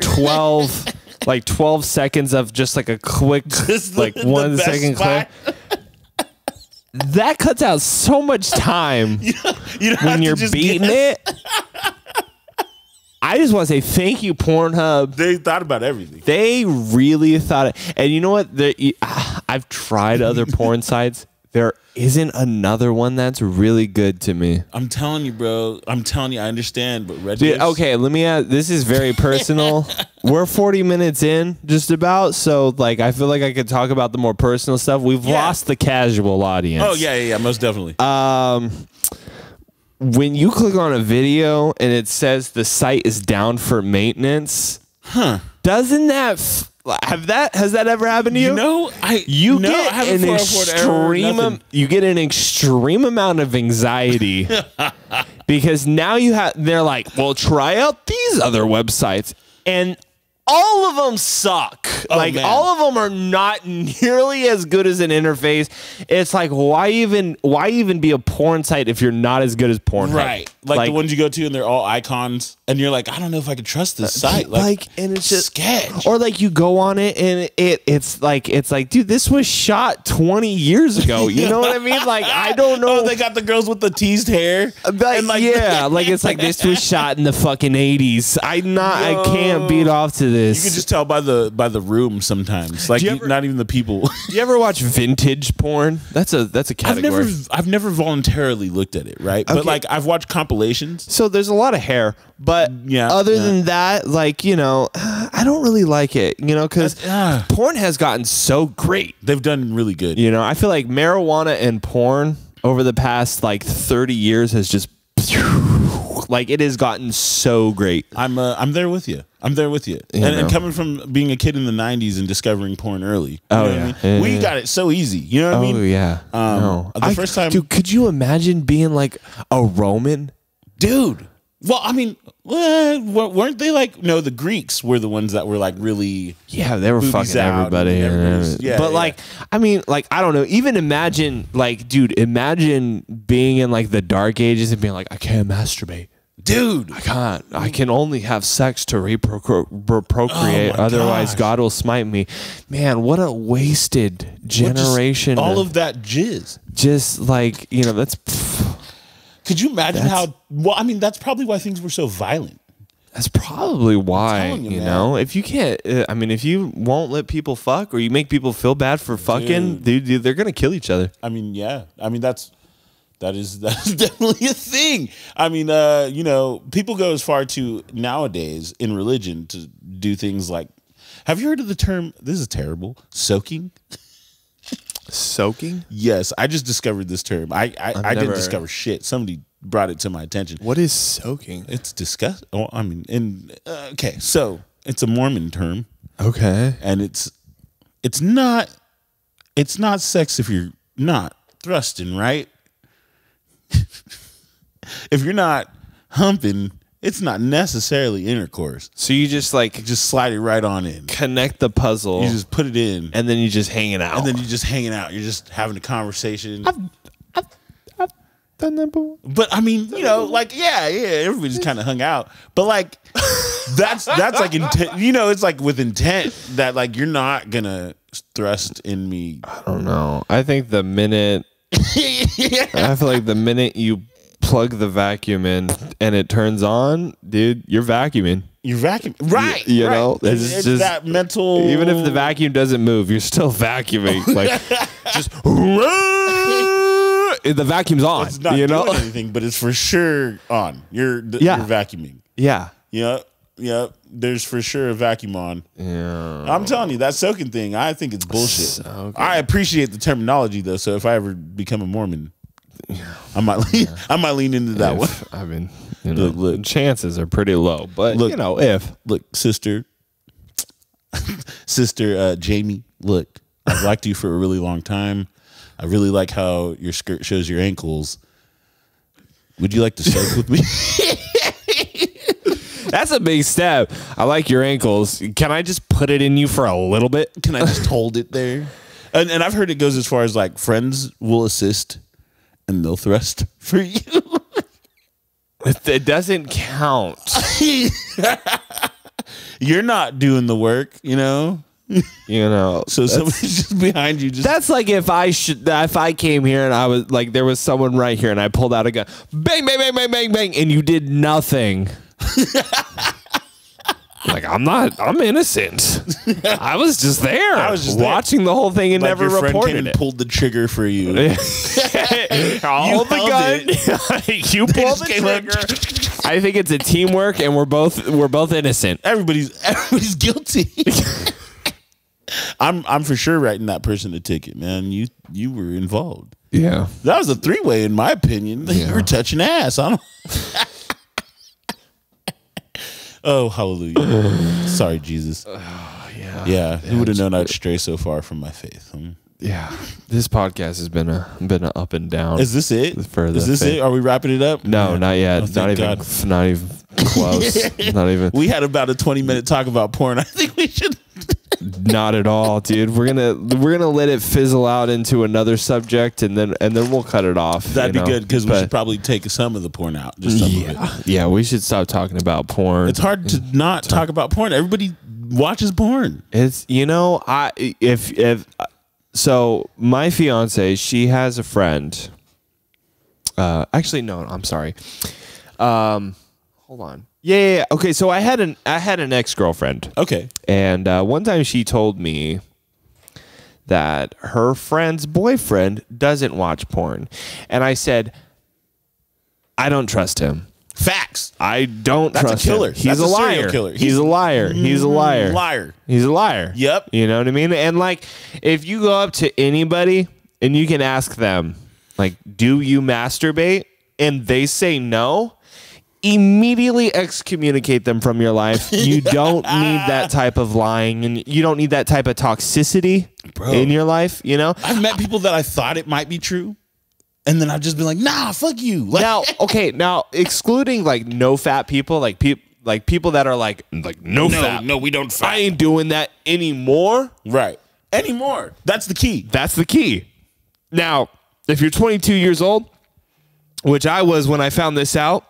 Speaker 2: 12 seconds of just like a quick like 1 second clip. That cuts out so much time when you're beating it. I just want to say thank you, Pornhub.
Speaker 1: They thought about everything.
Speaker 2: They really thought it. And you know what? I've tried other porn sites. There isn't another one that's really good to me.
Speaker 1: I'm telling you, bro. I'm telling you, I understand. But Red
Speaker 2: Dude, okay, let me ask. This is very personal. We're 40 minutes in, just about. So, like, I feel like I could talk about the more personal stuff. We've lost the casual audience.
Speaker 1: Oh, yeah, most definitely.
Speaker 2: When you click on a video and it says the site is down for maintenance, doesn't that has that ever happened to you? You get an extreme amount of anxiety because now they're like, well, try out these other websites, and all of them suck. All of them are not nearly as good as an interface. It's like, why even be a porn site if you're not as good as Pornhub?
Speaker 1: Right. Like the ones you go to and they're all icons and you're like, I don't know if I could trust this site.
Speaker 2: And it's just
Speaker 1: sketch.
Speaker 2: Or like you go on it and it's like, dude, this was shot 20 years ago. You know what I mean? Like, I don't know.
Speaker 1: Oh, they got the girls with the teased hair.
Speaker 2: It's like this was shot in the fucking 80s. I can't beat off to this.
Speaker 1: You can just tell by the room sometimes. Like not even the people.
Speaker 2: Do you ever watch vintage porn? That's a category.
Speaker 1: I've never voluntarily looked at it, right? Okay. But like I've watched compilations.
Speaker 2: So there's a lot of hair, but other than that, like, you know, I don't really like it, you know, because porn has gotten so great.
Speaker 1: They've done really good.
Speaker 2: You know, I feel like marijuana and porn over the past like 30 years has just like it has gotten so great.
Speaker 1: I'm there with you. And coming from being a kid in the 90s and discovering porn early. You know what I mean? We got it so easy. You know what I mean?
Speaker 2: Oh, yeah.
Speaker 1: The first time.
Speaker 2: Dude, could you imagine being like a Roman?
Speaker 1: Dude. Well, I mean, weren't they like, no, the Greeks were the ones that were like really.
Speaker 2: Yeah, they were fucking everybody. Like, I mean, like, I don't know. Even imagine, like, dude, imagine being in like the dark ages and being like, I can't masturbate.
Speaker 1: Dude,
Speaker 2: I can't. I can only have sex to procreate. Otherwise, God will smite me. Man, what a wasted generation.
Speaker 1: All of that jizz.
Speaker 2: Just like, you know, that's.
Speaker 1: Could you imagine how? Well, I mean, that's probably why things were so violent.
Speaker 2: That's probably why, you know, if you can't, I mean, if you won't let people fuck or you make people feel bad for fucking, dude, they're going to kill each other.
Speaker 1: I mean, yeah. I mean, that is definitely a thing. I mean, you know, people go as far to nowadays in religion to do things like, have you heard of the term, this is terrible, soaking?
Speaker 2: Soaking?
Speaker 1: Yes, I just discovered this term. I didn't discover shit. Somebody brought it to my attention.
Speaker 2: What is soaking?
Speaker 1: It's disgusting. Oh, I mean, okay, so it's a Mormon term.
Speaker 2: Okay,
Speaker 1: and it's not sex if you're not thrusting, right? If you're not humping, it's not necessarily intercourse.
Speaker 2: So you just like
Speaker 1: slide it right on in.
Speaker 2: Connect the puzzle.
Speaker 1: You just put it in.
Speaker 2: And then you just hanging out.
Speaker 1: You're just having a conversation.
Speaker 2: I've done that before.
Speaker 1: But I mean, you know, like, yeah, everybody just kind of hung out. But like that's like intent, you know, it's like with intent that like you're not gonna thrust in me.
Speaker 2: I don't know. I think the minute I feel like the minute you plug the vacuum in and it turns on, dude, you're vacuuming.
Speaker 1: You're vacuuming. Right.
Speaker 2: You know,
Speaker 1: it's just that mental.
Speaker 2: Even if the vacuum doesn't move, you're still vacuuming. Like, just the vacuum's on.
Speaker 1: It's not doing anything, but it's for sure on. You're vacuuming.
Speaker 2: Yeah.
Speaker 1: Yep. There's for sure a vacuum on.
Speaker 2: Yeah.
Speaker 1: I'm telling you, that soaking thing, I think it's bullshit. I appreciate the terminology though, so if I ever become a Mormon, I might lean into that one.
Speaker 2: I mean, you know, look, chances are pretty low, but look, you know,
Speaker 1: sister Jamie, look, I've liked you for a really long time. I really like how your skirt shows your ankles. Would you like to soak with me?
Speaker 2: That's a big step. I like your ankles. Can I just put it in you for a little bit?
Speaker 1: Can I just hold it there? And I've heard it goes as far as like friends will assist and they'll thrust for you.
Speaker 2: It doesn't count.
Speaker 1: You're not doing the work, you know? So somebody's just behind you.
Speaker 2: That's like if I came here and I was like, there was someone right here and I pulled out a gun, bang, bang, bang, bang, bang, bang, and you did nothing. Like, I'm innocent. I was just there. I was just watching the whole thing and like never reported it.
Speaker 1: Pulled the trigger for you.
Speaker 2: I'll hold the gun. You pulled the trigger. I think it's a teamwork, and we're both innocent.
Speaker 1: Everybody's guilty. I'm for sure writing that person a ticket, man. You were involved.
Speaker 2: Yeah,
Speaker 1: that was a 3-way, in my opinion. You were touching ass. I don't. Oh, hallelujah. Sorry, Jesus. Yeah. Who would have known I'd stray so far from my faith?
Speaker 2: Yeah. This podcast has been a up and down.
Speaker 1: Is this it? Is this it? Are we wrapping it up?
Speaker 2: No, not yet.
Speaker 1: Oh,
Speaker 2: not even close. Not even.
Speaker 1: We had about a 20-minute talk about porn. I think we should.
Speaker 2: Not at all, dude. We're gonna let it fizzle out into another subject, and then we'll cut it off.
Speaker 1: That'd be good because we should probably take some of the porn out. Just some of it.
Speaker 2: Yeah, we should stop talking about porn.
Speaker 1: It's hard to not talk about porn. Everybody watches porn.
Speaker 2: It's so my fiance, she has a friend. Actually, no, I'm sorry. Hold on. Yeah. Okay. So I had an ex-girlfriend.
Speaker 1: Okay.
Speaker 2: And one time she told me that her friend's boyfriend doesn't watch porn, and I said, I don't trust him.
Speaker 1: Facts.
Speaker 2: I don't trust him.
Speaker 1: That's a killer.
Speaker 2: He's a liar.
Speaker 1: Killer.
Speaker 2: He's a liar. He's a liar.
Speaker 1: Liar.
Speaker 2: He's a liar.
Speaker 1: Yep.
Speaker 2: You know what I mean? And like, if you go up to anybody and you can ask them, like, do you masturbate? And they say no, immediately excommunicate them from your life. You don't need that type of lying, and you don't need that type of toxicity in your life. You know,
Speaker 1: I've met people that I thought it might be true, and then I've just been like, nah, fuck you.
Speaker 2: Like, now excluding like no fat people, like people that are like no fat.
Speaker 1: No, we don't fat.
Speaker 2: I ain't doing that anymore.
Speaker 1: Right. Anymore. That's the key.
Speaker 2: That's the key. Now, if you're 22 years old, which I was when I found this out,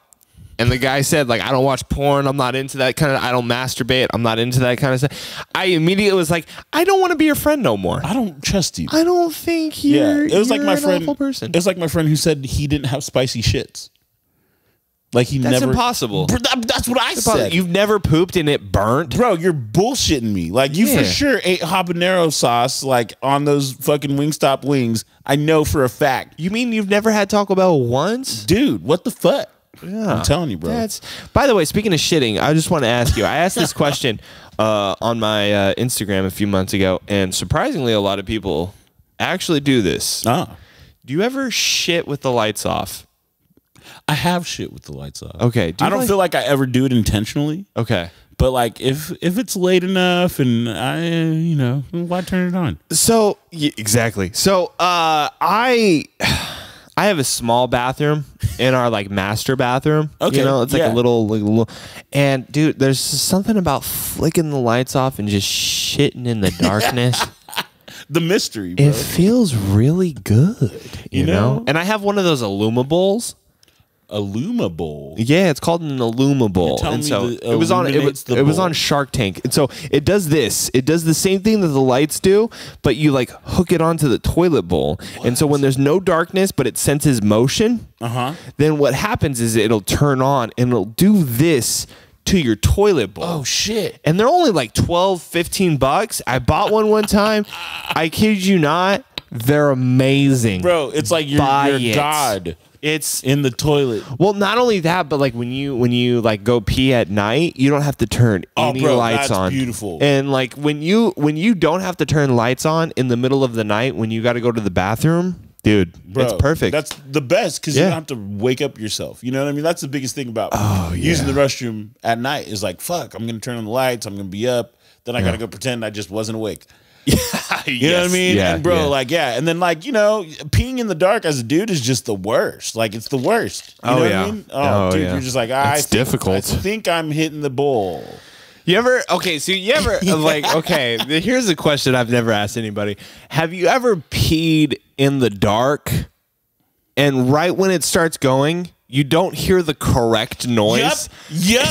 Speaker 2: and the guy said, like, I don't watch porn. I'm not into that kind of, I don't masturbate. I'm not into that kind of stuff. I immediately was like, I don't want to be your friend no more.
Speaker 1: I don't trust you.
Speaker 2: I don't think you're,
Speaker 1: it was like my friend,
Speaker 2: awful person.
Speaker 1: It was like my friend who said he didn't have spicy shits. Like
Speaker 2: That's impossible.
Speaker 1: That's what I said.
Speaker 2: You've never pooped and it burnt?
Speaker 1: Bro, you're bullshitting me. Like, you for sure ate habanero sauce, like, on those fucking Wingstop wings. I know for a fact.
Speaker 2: You mean you've never had Taco Bell once?
Speaker 1: Dude, what the fuck?
Speaker 2: Yeah.
Speaker 1: I'm telling you, bro.
Speaker 2: By the way, speaking of shitting, I just want to ask you. I asked this question on my Instagram a few months ago, and surprisingly, a lot of people actually do this. Do you ever shit with the lights off?
Speaker 1: I have shit with the lights off.
Speaker 2: Okay.
Speaker 1: I don't feel like I ever do it intentionally.
Speaker 2: Okay.
Speaker 1: But like if it's late enough and why turn it on?
Speaker 2: So exactly. So I have a small bathroom in our like master bathroom.
Speaker 1: Okay.
Speaker 2: You know, it's like a little, and dude, there's something about flicking the lights off and just shitting in the darkness.
Speaker 1: The mystery, bro.
Speaker 2: It feels really good, you know? And I have one of those Illuma bowls.
Speaker 1: Illuma bowl.
Speaker 2: Yeah, it's called an Illuma bowl. And so it was on Shark Tank. And so it does this. It does the same thing that the lights do, but you like hook it onto the toilet bowl. What? And so when there's no darkness, but it senses motion, then what happens is it'll turn on and it'll do this to your toilet bowl.
Speaker 1: Oh shit.
Speaker 2: And they're only like $12-15. I bought one time. I kid you not. They're amazing.
Speaker 1: Bro, it's like you're God. It's in the toilet.
Speaker 2: Well, not only that, but like when you like go pee at night, you don't have to turn any lights on.
Speaker 1: Beautiful.
Speaker 2: And like when you don't have to turn lights on in the middle of the night when you got to go to the bathroom, dude, it's perfect.
Speaker 1: That's the best because you don't have to wake up yourself. You know what I mean? That's the biggest thing about using the restroom at night is like, fuck, I'm gonna turn on the lights. I'm gonna be up. Then I gotta go pretend I just wasn't awake. You know what I mean?
Speaker 2: Yeah,
Speaker 1: and bro, like, and then like, peeing in the dark as a dude is just the worst. Like, it's the worst. You know what I mean? Oh, dude, you're just like,
Speaker 2: it's difficult.
Speaker 1: I think I'm hitting the bowl.
Speaker 2: You ever like, okay, here's a question I've never asked anybody. Have you ever peed in the dark and right when it starts going, you don't hear the correct noise?
Speaker 1: Yep.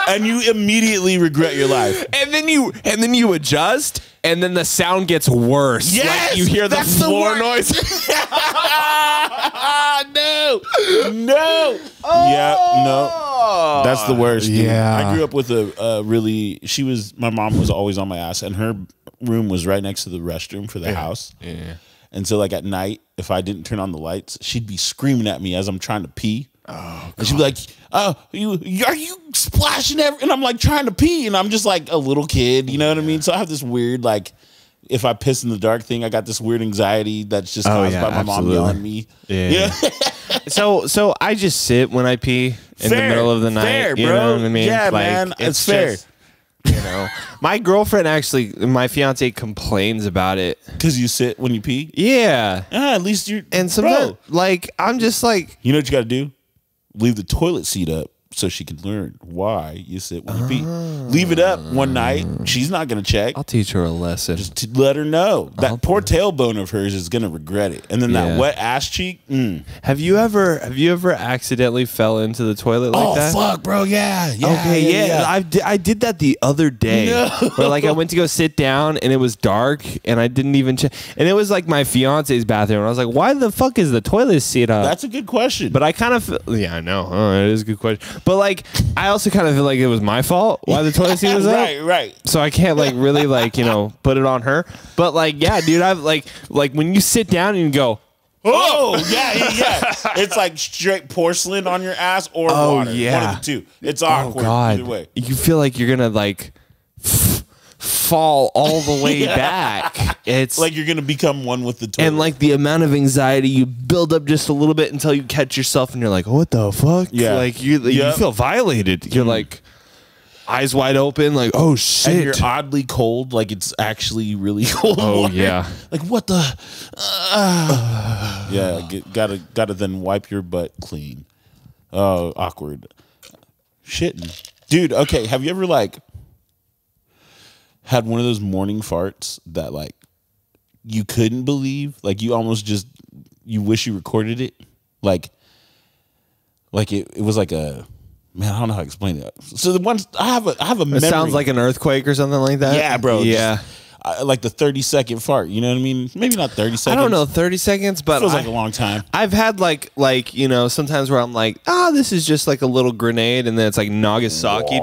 Speaker 1: And you immediately regret your life.
Speaker 2: And then you adjust, and then the sound gets worse.
Speaker 1: Yes,
Speaker 2: like you hear the floor noise.
Speaker 1: No. Yeah, no. That's the worst. Dude.
Speaker 2: Yeah.
Speaker 1: I grew up with my mom was always on my ass, and her room was right next to the restroom for the house.
Speaker 2: Yeah.
Speaker 1: And so, like, at night, if I didn't turn on the lights, she'd be screaming at me as I'm trying to pee.
Speaker 2: Oh,
Speaker 1: and she'd be like, are you splashing and I'm like trying to pee, and I'm just like a little kid, you know what I mean? So I have this weird, like, if I piss in the dark thing, I got this weird anxiety that's just caused by my mom yelling at me.
Speaker 2: Yeah. So I just sit when I pee in the middle of the night.
Speaker 1: Fair,
Speaker 2: you
Speaker 1: bro.
Speaker 2: know what I mean?
Speaker 1: Yeah,
Speaker 2: like,
Speaker 1: man. It's fair.
Speaker 2: My girlfriend my fiance complains about it.
Speaker 1: Because you sit when you pee?
Speaker 2: Yeah.
Speaker 1: At least you're.
Speaker 2: And sometimes, like, I'm just like.
Speaker 1: You know what you got to do? Leave the toilet seat up so she can learn why you sit when you pee. Leave it up one night. She's not going to check.
Speaker 2: I'll teach her a lesson.
Speaker 1: Just to let her know. That poor tailbone of hers is going to regret it. And then that wet ass cheek.
Speaker 2: Have you ever accidentally fell into the toilet like that?
Speaker 1: Oh, fuck, bro. Yeah.
Speaker 2: Okay, yeah. I did that the other day.
Speaker 1: No.
Speaker 2: Where, like, I went to go sit down and it was dark and I didn't even check. And it was like my fiance's bathroom. And I was like, why the fuck is the toilet seat up?
Speaker 1: That's a good question.
Speaker 2: But I kind of, I know. Oh, it is a good question. But, like, I also kind of feel like it was my fault why the toilet seat was up.
Speaker 1: Right.
Speaker 2: So I can't, like, really, like, put it on her. But, like, yeah, dude, I've, like when you sit down and you go,
Speaker 1: oh, yeah. It's like straight porcelain on your ass or water.
Speaker 2: Yeah.
Speaker 1: One of the two. It's awkward either way.
Speaker 2: You feel like you're going to, like, fall all the way back. It's
Speaker 1: like you're gonna become one with the toilet.
Speaker 2: And like the amount of anxiety you build up just a little bit until you catch yourself and you're like, oh, what the fuck?
Speaker 1: Yeah.
Speaker 2: Like you feel violated. You're like eyes wide open, like, oh shit.
Speaker 1: And you're oddly cold, like it's actually really cold.
Speaker 2: Oh
Speaker 1: water.
Speaker 2: yeah.
Speaker 1: Like what the yeah, gotta then wipe your butt clean. Oh, awkward. Shitting. Dude, okay, have you ever like had one of those morning farts that like you couldn't believe, like you almost just you wish you recorded it, like it was like a man, I don't know how to explain it. So the ones I have a memory.
Speaker 2: It sounds like an earthquake or something like that.
Speaker 1: Yeah, bro.
Speaker 2: Yeah,
Speaker 1: like the 30-second fart. You know what I mean? Maybe not 30 seconds.
Speaker 2: I don't know, 30 seconds, but
Speaker 1: feels like a long time.
Speaker 2: I've had like sometimes where I'm like, this is just like a little grenade, and then it's like Nagasaki.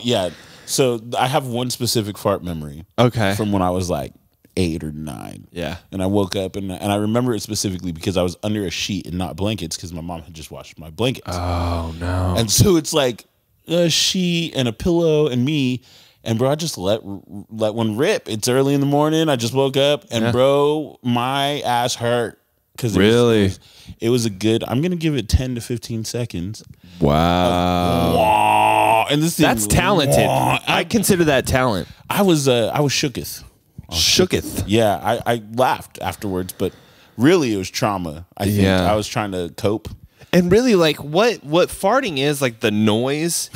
Speaker 1: Yeah. So I have one specific fart memory.
Speaker 2: Okay.
Speaker 1: From when I was like 8 or 9.
Speaker 2: Yeah.
Speaker 1: And I woke up and I remember it specifically because I was under a sheet and not blankets because my mom had just washed my blankets.
Speaker 2: Oh no.
Speaker 1: And so it's like a sheet and a pillow and me. And bro, I just let one rip. It's early in the morning. I just woke up and bro, my ass hurt.
Speaker 2: Really?
Speaker 1: It was a good, I'm going to give it 10 to 15 seconds.
Speaker 2: Wow.
Speaker 1: And this thing,
Speaker 2: that's talented. I consider that talent.
Speaker 1: I was shooketh.
Speaker 2: Shooketh.
Speaker 1: Yeah, I laughed afterwards, but really it was trauma. I think I was trying to cope.
Speaker 2: And really, like what farting is, like the noise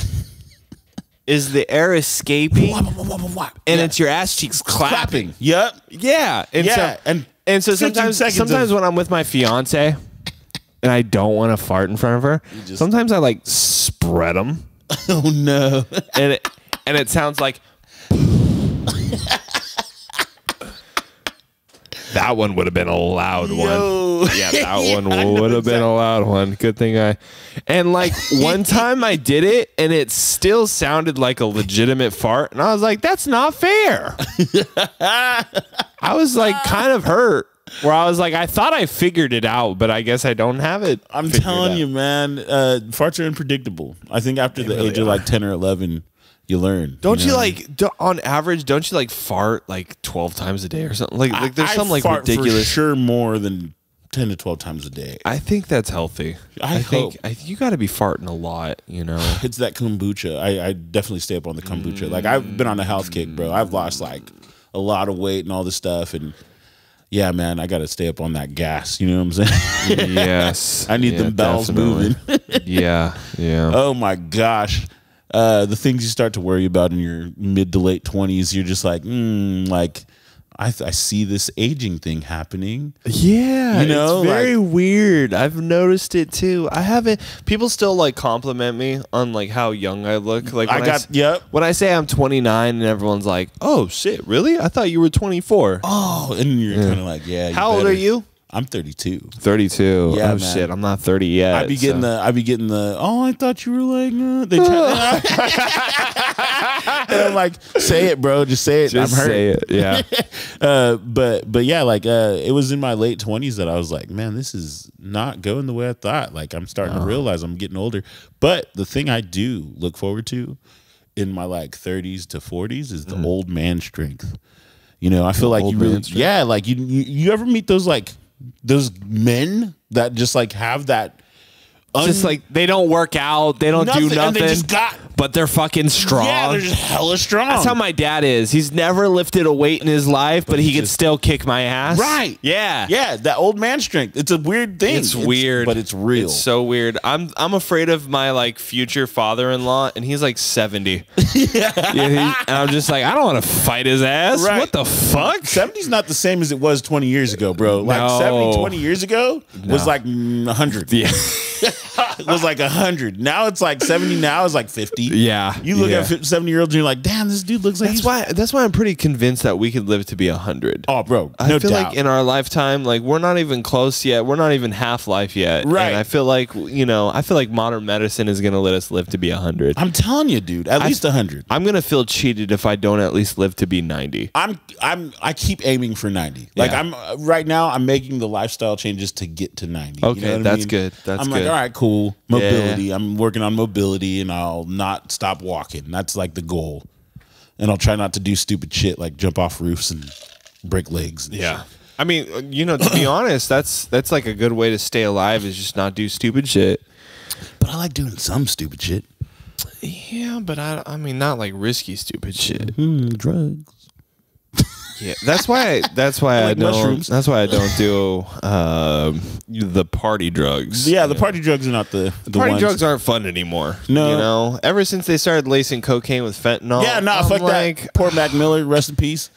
Speaker 2: is the air escaping, and it's your ass cheeks clapping.
Speaker 1: Yep.
Speaker 2: Yeah. And so sometimes when I'm with my fiance and I don't want to fart in front of her, sometimes I like spread them.
Speaker 1: Oh no.
Speaker 2: And it sounds like that one would have been a loud one. Yeah, that one would have been a loud one. Good thing and like one time I did it and it still sounded like a legitimate fart. And I was like, that's not fair. I was like kind of hurt. Where I was like, I thought I figured it out, but I guess I don't have it.
Speaker 1: I'm telling you, man, farts are unpredictable. I think after the age of like 10 or 11, you learn.
Speaker 2: Don't you like, on average, don't you like fart like 12 times a day or something? Like there's some like
Speaker 1: fart
Speaker 2: ridiculous.
Speaker 1: For sure more than 10 to 12 times a day.
Speaker 2: I think that's healthy.
Speaker 1: I
Speaker 2: think you got to be farting a lot, you know.
Speaker 1: It's that kombucha. I definitely stay up on the kombucha. Like, I've been on a health kick, bro. I've lost like a lot of weight and all this stuff, and yeah, man, I got to stay up on that gas. You know what I'm saying?
Speaker 2: Yes.
Speaker 1: I need them bells moving.
Speaker 2: Yeah.
Speaker 1: Oh my gosh. The things you start to worry about in your mid to late 20s, you're just like, I see this aging thing happening.
Speaker 2: Yeah,
Speaker 1: you know,
Speaker 2: it's very weird. I've noticed it too. People still like compliment me on like how young I look. Like when I say I'm 29 and everyone's like, "Oh shit, really? I thought you were 24."
Speaker 1: Oh, and you're kind of like, "Yeah."
Speaker 2: How old are you?
Speaker 1: I'm 32.
Speaker 2: 32.
Speaker 1: Yeah,
Speaker 2: oh man. Shit, I'm not 30 yet.
Speaker 1: I be getting the. Oh, I thought you were like. They try. And I'm like, say it, bro. Just say it.
Speaker 2: Just
Speaker 1: I'm hurt.
Speaker 2: say it. Yeah.
Speaker 1: But yeah, like it was in my late 20s that I was like, man, this is not going the way I thought. Like I'm starting to realize I'm getting older. But the thing I do look forward to in my like 30s to 40s is the old man strength. You know, I feel like you really, like you ever meet those men that just like have that
Speaker 2: just like they don't work out, they don't do nothing,
Speaker 1: and they just
Speaker 2: but they're fucking strong.
Speaker 1: Yeah, they're just hella strong.
Speaker 2: That's how my dad is. He's never lifted a weight in his life, but he could still kick my ass.
Speaker 1: Right.
Speaker 2: Yeah.
Speaker 1: Yeah, that old man strength. It's a weird thing.
Speaker 2: It's weird.
Speaker 1: But it's real.
Speaker 2: It's so weird. I'm afraid of my like future father-in-law, and he's like 70. And I'm just like, I don't want to fight his ass. Right. What the fuck?
Speaker 1: 70's not the same as it was 20 years ago, bro. Like 70, 20 years ago was like 100.
Speaker 2: Yeah.
Speaker 1: It was like 100. Now it's like 70. Now it's like 50.
Speaker 2: Yeah.
Speaker 1: You look at 70-year-olds and you're like, damn, this dude looks like
Speaker 2: that's why I'm pretty convinced that we could live to be 100.
Speaker 1: Oh, bro,
Speaker 2: I feel like in our lifetime, like we're not even close yet. We're not even half life yet.
Speaker 1: Right.
Speaker 2: And I feel like, modern medicine is going to let us live to be 100.
Speaker 1: I'm telling you, dude, at least 100.
Speaker 2: I'm going to feel cheated if I don't at least live to be 90.
Speaker 1: I keep aiming for 90. Like right now I'm making the lifestyle changes to get to 90.
Speaker 2: Okay,
Speaker 1: you know
Speaker 2: that's good.
Speaker 1: I'm like, all right, cool. Mobility. Yeah. I'm working on mobility and I'll not stop walking. That's like the goal. And I'll try not to do stupid shit like jump off roofs and break legs. And shit.
Speaker 2: I mean, to be honest, that's like a good way to stay alive is just not do stupid shit.
Speaker 1: But I like doing some stupid shit.
Speaker 2: Yeah, but I mean not like risky stupid shit.
Speaker 1: Drugs.
Speaker 2: Yeah, that's why I don't. Mushrooms. That's why I don't do the party drugs.
Speaker 1: Yeah, the party drugs are not the
Speaker 2: party
Speaker 1: ones.
Speaker 2: drugs aren't fun anymore.
Speaker 1: No,
Speaker 2: ever since they started lacing cocaine with fentanyl.
Speaker 1: Yeah, no, fuck that. Poor Mac Miller, rest in peace.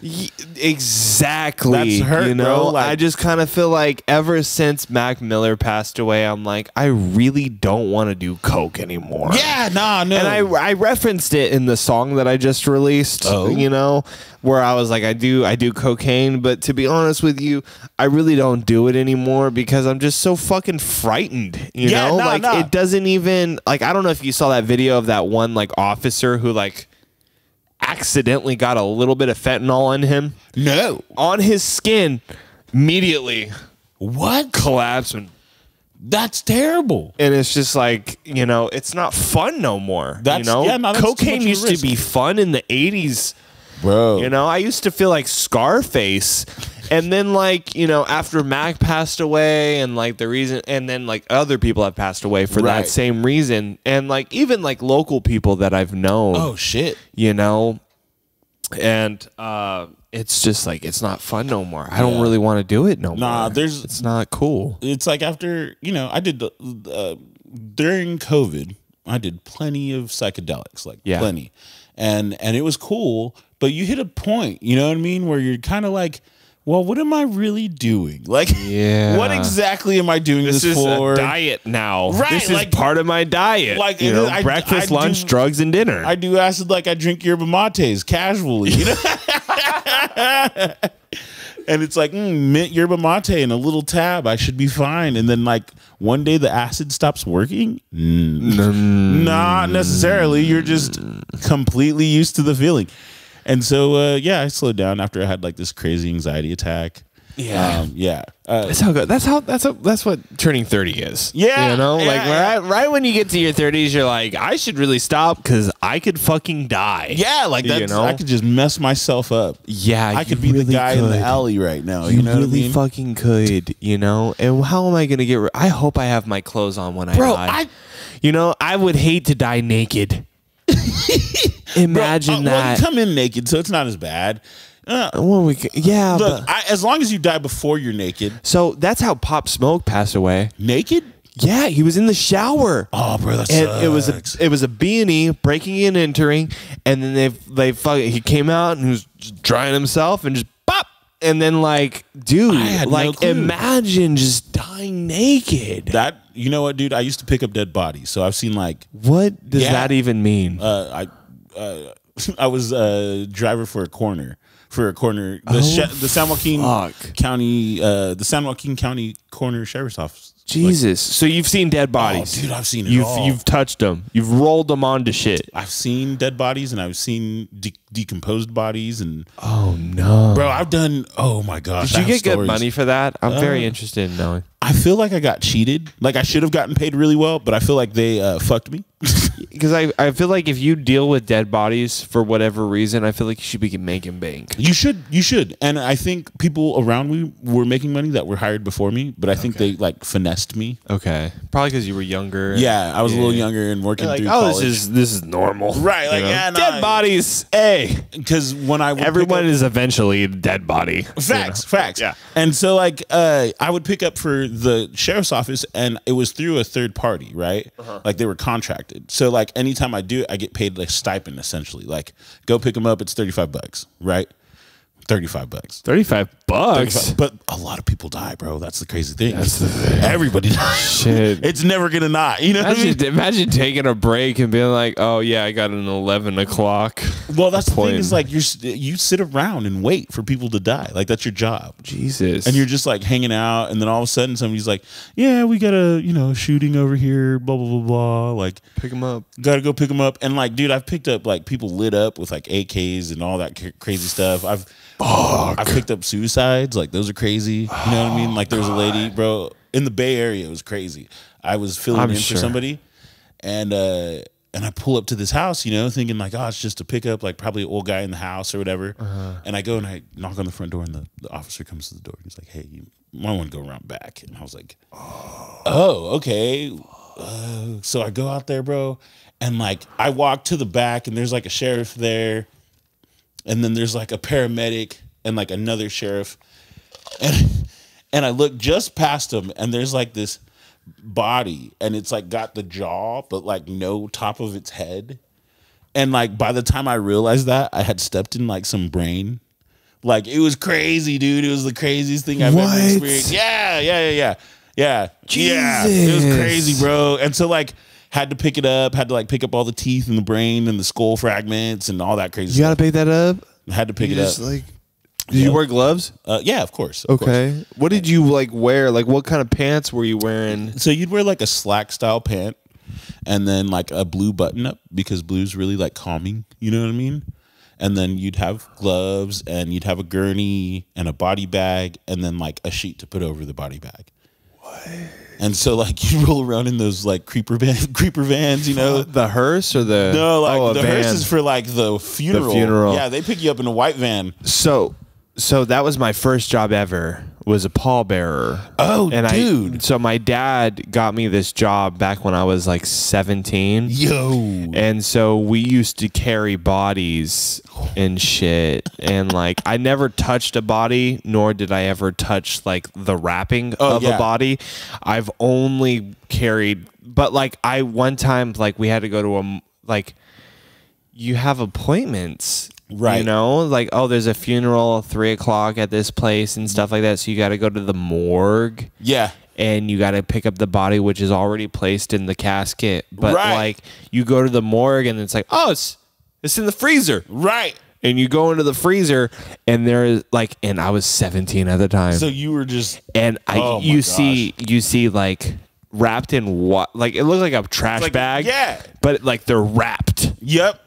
Speaker 2: Exactly.
Speaker 1: That's hurt, bro. Like,
Speaker 2: I just kind of feel like ever since Mac Miller passed away, I'm like, I really don't want to do coke anymore.
Speaker 1: Yeah, no. And
Speaker 2: I referenced it in the song that I just released. Oh. Where I was like, I do cocaine, but to be honest with you, I really don't do it anymore because I'm just so fucking frightened. It doesn't even I don't know if you saw that video of that one like officer who like accidentally got a little bit of fentanyl on him.
Speaker 1: No,
Speaker 2: on his skin, immediately.
Speaker 1: What?
Speaker 2: Collapsing.
Speaker 1: That's terrible.
Speaker 2: And it's just like, it's not fun no more.
Speaker 1: That's
Speaker 2: cocaine used to be fun in the 80s.
Speaker 1: Bro,
Speaker 2: I used to feel like Scarface, and then after Mac passed away, and the reason, and then other people have passed away for that same reason, and even local people that I've known.
Speaker 1: Oh shit,
Speaker 2: and it's just it's not fun no more. I don't really want to do it no more.
Speaker 1: Nah,
Speaker 2: it's not cool.
Speaker 1: It's like after I did during COVID, I did plenty of psychedelics, plenty, and it was cool. But you hit a point, you know what I mean, where you're kind of like, well, what am I really doing? What exactly am I doing this for?
Speaker 2: This is a diet now.
Speaker 1: Right.
Speaker 2: This is part of my diet. Breakfast, lunch, drugs, and dinner.
Speaker 1: I do acid like I drink yerba mates casually, And it's like, mint yerba mate and a little tab. I should be fine. And then one day the acid stops working. Not necessarily. You're just completely used to the feeling. And so, I slowed down after I had this crazy anxiety attack. Yeah.
Speaker 2: That's how good. That's what turning 30 is.
Speaker 1: Yeah,
Speaker 2: you know,
Speaker 1: yeah,
Speaker 2: like
Speaker 1: yeah.
Speaker 2: right when you get to your 30s, you're like, I should really stop because I could fucking die.
Speaker 1: Yeah, like that.
Speaker 2: You know?
Speaker 1: I could just mess myself up.
Speaker 2: Yeah,
Speaker 1: I could be the guy in the alley right now. You know
Speaker 2: really
Speaker 1: what I mean?
Speaker 2: fucking could. You know, and how am I gonna get? I hope I have my clothes on when I die. You know, I would hate to die naked. Imagine that.
Speaker 1: Well, you come in naked, so it's not as bad.
Speaker 2: Look,
Speaker 1: as long as you die before you're naked.
Speaker 2: So that's how Pop Smoke passed away.
Speaker 1: Naked?
Speaker 2: Yeah, he was in the shower.
Speaker 1: Oh, bro, that
Speaker 2: sucks. It was a B&E breaking and entering, and then he came out and he was just drying himself and just pop, and then like, dude, like imagine just dying naked.
Speaker 1: That, you know what, dude? I used to pick up dead bodies, so I've seen like.
Speaker 2: What does that even mean?
Speaker 1: I was a driver for a corner. The San Joaquin County, Corner Sheriff's Office.
Speaker 2: Jesus. So you've seen dead bodies.
Speaker 1: Oh, dude, I've seen it all.
Speaker 2: You've touched them. You've rolled them onto shit.
Speaker 1: I've seen dead bodies and I've seen decomposed bodies and.
Speaker 2: Oh no,
Speaker 1: bro! I've done. Oh my gosh!
Speaker 2: Did you get good money for that? I'm very interested in knowing.
Speaker 1: I feel like I got cheated. Like I should have gotten paid really well, but I feel like they fucked me.
Speaker 2: Because I feel like if you deal with dead bodies for whatever reason, I feel like you should be making bank.
Speaker 1: You should. And I think people around me were making money that were hired before me, but I think they like finessed me.
Speaker 2: Okay. Probably because you were younger.
Speaker 1: Yeah, I was a little younger and working through college.
Speaker 2: This is normal.
Speaker 1: Right. Like,
Speaker 2: dead bodies, hey.
Speaker 1: Because when I would
Speaker 2: everyone is eventually a dead body.
Speaker 1: Facts.
Speaker 2: Yeah.
Speaker 1: And so like I would pick up for the sheriff's office and it was through a third party, right? Like they were contracted. So like anytime I do it, I get paid like stipend essentially. Like go pick them up, it's $35, right? $35.
Speaker 2: $35.
Speaker 1: But a lot of people die, bro. That's the crazy thing. Everybody dies.
Speaker 2: Shit.
Speaker 1: It's never gonna not. You know what I mean?
Speaker 2: Imagine taking a break and being like, oh yeah, I got an 11 o'clock.
Speaker 1: Well, that's the thing is like you sit around and wait for people to die. Like that's your job.
Speaker 2: Jesus.
Speaker 1: And you're just like hanging out, and then all of a sudden somebody's like, yeah, we got a shooting over here, blah blah blah blah. Like
Speaker 2: pick them up.
Speaker 1: Gotta go pick them up. And like, dude, I've picked up like people lit up with like AKs and all that crazy stuff. I've picked up suicides. Like those are crazy. You know what I mean? Like there was a lady, bro, in the Bay Area. It was crazy. I was filling in for somebody, and I pull up to this house, thinking like, oh, it's just a pickup, like probably an old guy in the house or whatever. And I go and I knock on the front door, and the officer comes to the door. And he's like, hey, you might want to go around back. And I was like, oh, okay. So I go out there, bro, and like I walk to the back, and there's like a sheriff there. And then there's like a paramedic and like another sheriff. And I look just past him, and there's like this body, and it's like got the jaw, but like no top of its head. And like by the time I realized that, I had stepped in like some brain. Like it was crazy, dude. It was the craziest thing I've ever experienced. Yeah.
Speaker 2: Jesus.
Speaker 1: Yeah. It was crazy, bro. And so like had to pick it up, had to like pick up all the teeth and the brain and the skull fragments and all that crazy stuff.
Speaker 2: You gotta pick that up?
Speaker 1: Had to pick it up.
Speaker 2: Did you wear gloves?
Speaker 1: Yeah, of course.
Speaker 2: Okay. What did you like wear? Like what kind of pants were you wearing?
Speaker 1: So you'd wear like a slack style pant and then like a blue button up because blue's really like calming. You know what I mean? And then you'd have gloves and you'd have a gurney and a body bag and then like a sheet to put over the body bag.
Speaker 2: What?
Speaker 1: And so like you roll around in those like creeper vans,
Speaker 2: The hearse or the
Speaker 1: the hearse is for like the funeral.
Speaker 2: The funeral.
Speaker 1: Yeah, they pick you up in a white van.
Speaker 2: So that was my first job ever. Was a pallbearer.
Speaker 1: Oh, dude.
Speaker 2: So my dad got me this job back when I was like 17.
Speaker 1: Yo.
Speaker 2: And so we used to carry bodies and shit. And like I never touched a body, nor did I ever touch like the wrapping of a body. I've only carried, but like one time like we had to go to you have appointments. Right. Like, oh, there's a funeral 3 o'clock at this place and stuff like that. So you got to go to the morgue.
Speaker 1: Yeah.
Speaker 2: And you got to pick up the body, which is already placed in the casket. But like you go to the morgue and it's like, oh, it's in the freezer.
Speaker 1: Right.
Speaker 2: And you go into the freezer and there's like, and I was 17 at the time.
Speaker 1: So you were just,
Speaker 2: and you see like wrapped in what? Like it looked like a trash bag.
Speaker 1: Yeah.
Speaker 2: But like they're wrapped.
Speaker 1: Yep.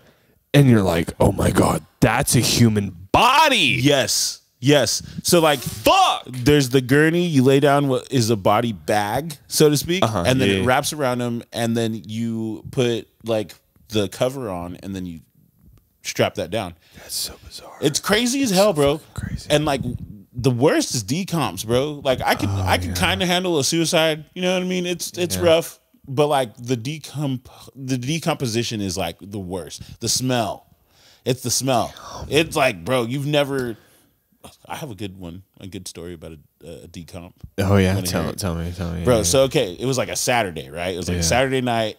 Speaker 2: And you're like, oh my God, that's a human body.
Speaker 1: Yes. Yes. So like,
Speaker 2: Fuck.
Speaker 1: there's the gurney. You lay down what is a body bag, so to speak, and then it wraps around him, and then you put like the cover on, and then you strap that down.
Speaker 2: That's so bizarre.
Speaker 1: It's crazy as hell, bro.
Speaker 2: Crazy.
Speaker 1: And like the worst is decomps, bro. Like I could kind of handle a suicide. You know what I mean? It's rough, but like the decomposition is like the worst. The smell. It's the smell. It's like, bro, you've never. I have a good story about a decomp.
Speaker 2: Oh yeah, tell me,
Speaker 1: bro.
Speaker 2: Yeah.
Speaker 1: So okay, it was like a Saturday, right? It was like a Saturday night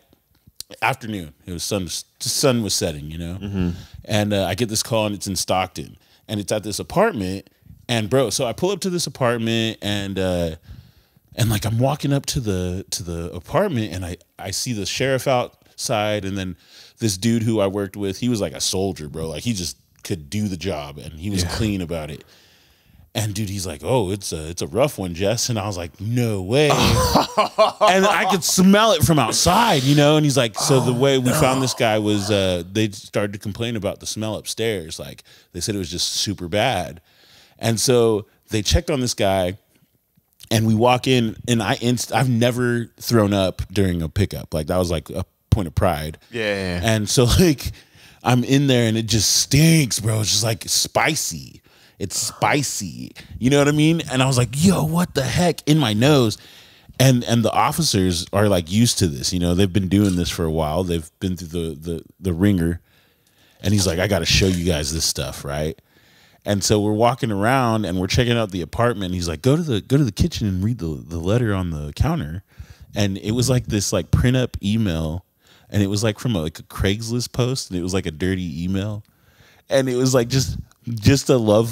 Speaker 1: afternoon. It was sun was setting, you know, and I get this call and it's in Stockton and it's at this apartment. And bro, so I pull up to this apartment and like I'm walking up to the apartment and I see the sheriff outside, and then this dude who I worked with, he was like a soldier, bro. Like he just could do the job and he was clean about it. And dude, he's like, "Oh, it's a rough one, Jess." And I was like, "No way." And I could smell it from outside, you know. And he's like, "So the way we found this guy was they started to complain about the smell upstairs. Like they said it was just super bad." And so they checked on this guy, and we walk in, and I've never thrown up during a pickup. Like that was like a point of pride.
Speaker 2: Yeah.
Speaker 1: And so like I'm in there, and it just stinks, bro. It's just like spicy. It's spicy. You know what I mean? And I was like, yo, what the heck? In my nose. And the officers are like used to this. You know, they've been doing this for a while. They've been through the ringer. And he's like, I got to show you guys this stuff, right? And so we're walking around and we're checking out the apartment. He's like, go to the kitchen and read the letter on the counter. And it was like this like print up email. And it was like from like a Craigslist post. And it was like a dirty email. And it was like just a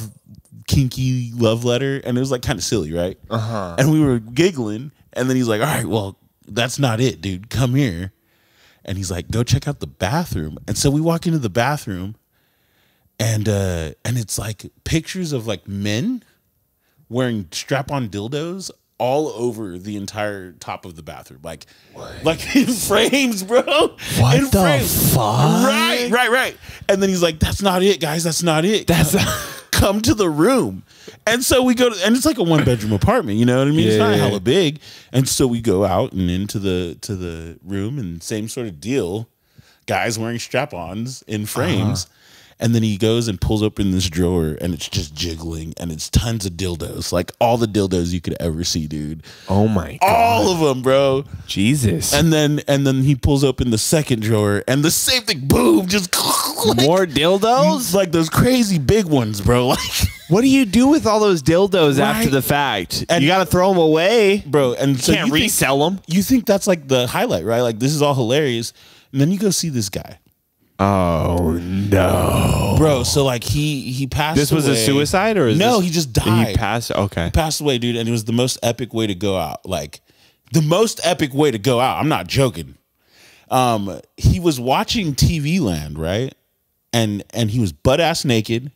Speaker 1: kinky love letter, and it was like kind of silly, right? And we were giggling, and then he's like, "All right, well, that's not it, dude. Come here." And he's like, "Go check out the bathroom." And so we walk into the bathroom, and it's like pictures of like men wearing strap-on dildos all over the entire top of the bathroom, like in frames, bro.
Speaker 2: What
Speaker 1: in
Speaker 2: the
Speaker 1: frames.
Speaker 2: fuck?
Speaker 1: Right. And then he's like, "That's not it, guys. That's not it. Come to the room." And so we go to, and it's like a 1-bedroom apartment. You know what I mean? It's not hella big. And so we go out and into the room, and same sort of deal. Guys wearing strap-ons in frames. And then he goes and pulls open this drawer, and it's just jiggling, and it's tons of dildos, like all the dildos you could ever see, dude.
Speaker 2: Oh my god,
Speaker 1: all of them, bro.
Speaker 2: Jesus.
Speaker 1: And then he pulls open the second drawer, and the same thing, boom, just like,
Speaker 2: more dildos,
Speaker 1: like those crazy big ones, bro. Like,
Speaker 2: what do you do with all those dildos after the fact? And you got to throw them away,
Speaker 1: bro. And so
Speaker 2: can't resell them.
Speaker 1: You think that's like the highlight, right? Like this is all hilarious, and then you go see this guy.
Speaker 2: Oh no,
Speaker 1: bro! So like he passed.
Speaker 2: This was
Speaker 1: away.
Speaker 2: A suicide, or is
Speaker 1: no? He just died.
Speaker 2: He passed. Okay,
Speaker 1: he passed away, dude, and it was the most epic way to go out. Like the most epic way to go out. I'm not joking. He was watching TV Land, right? And he was butt ass naked,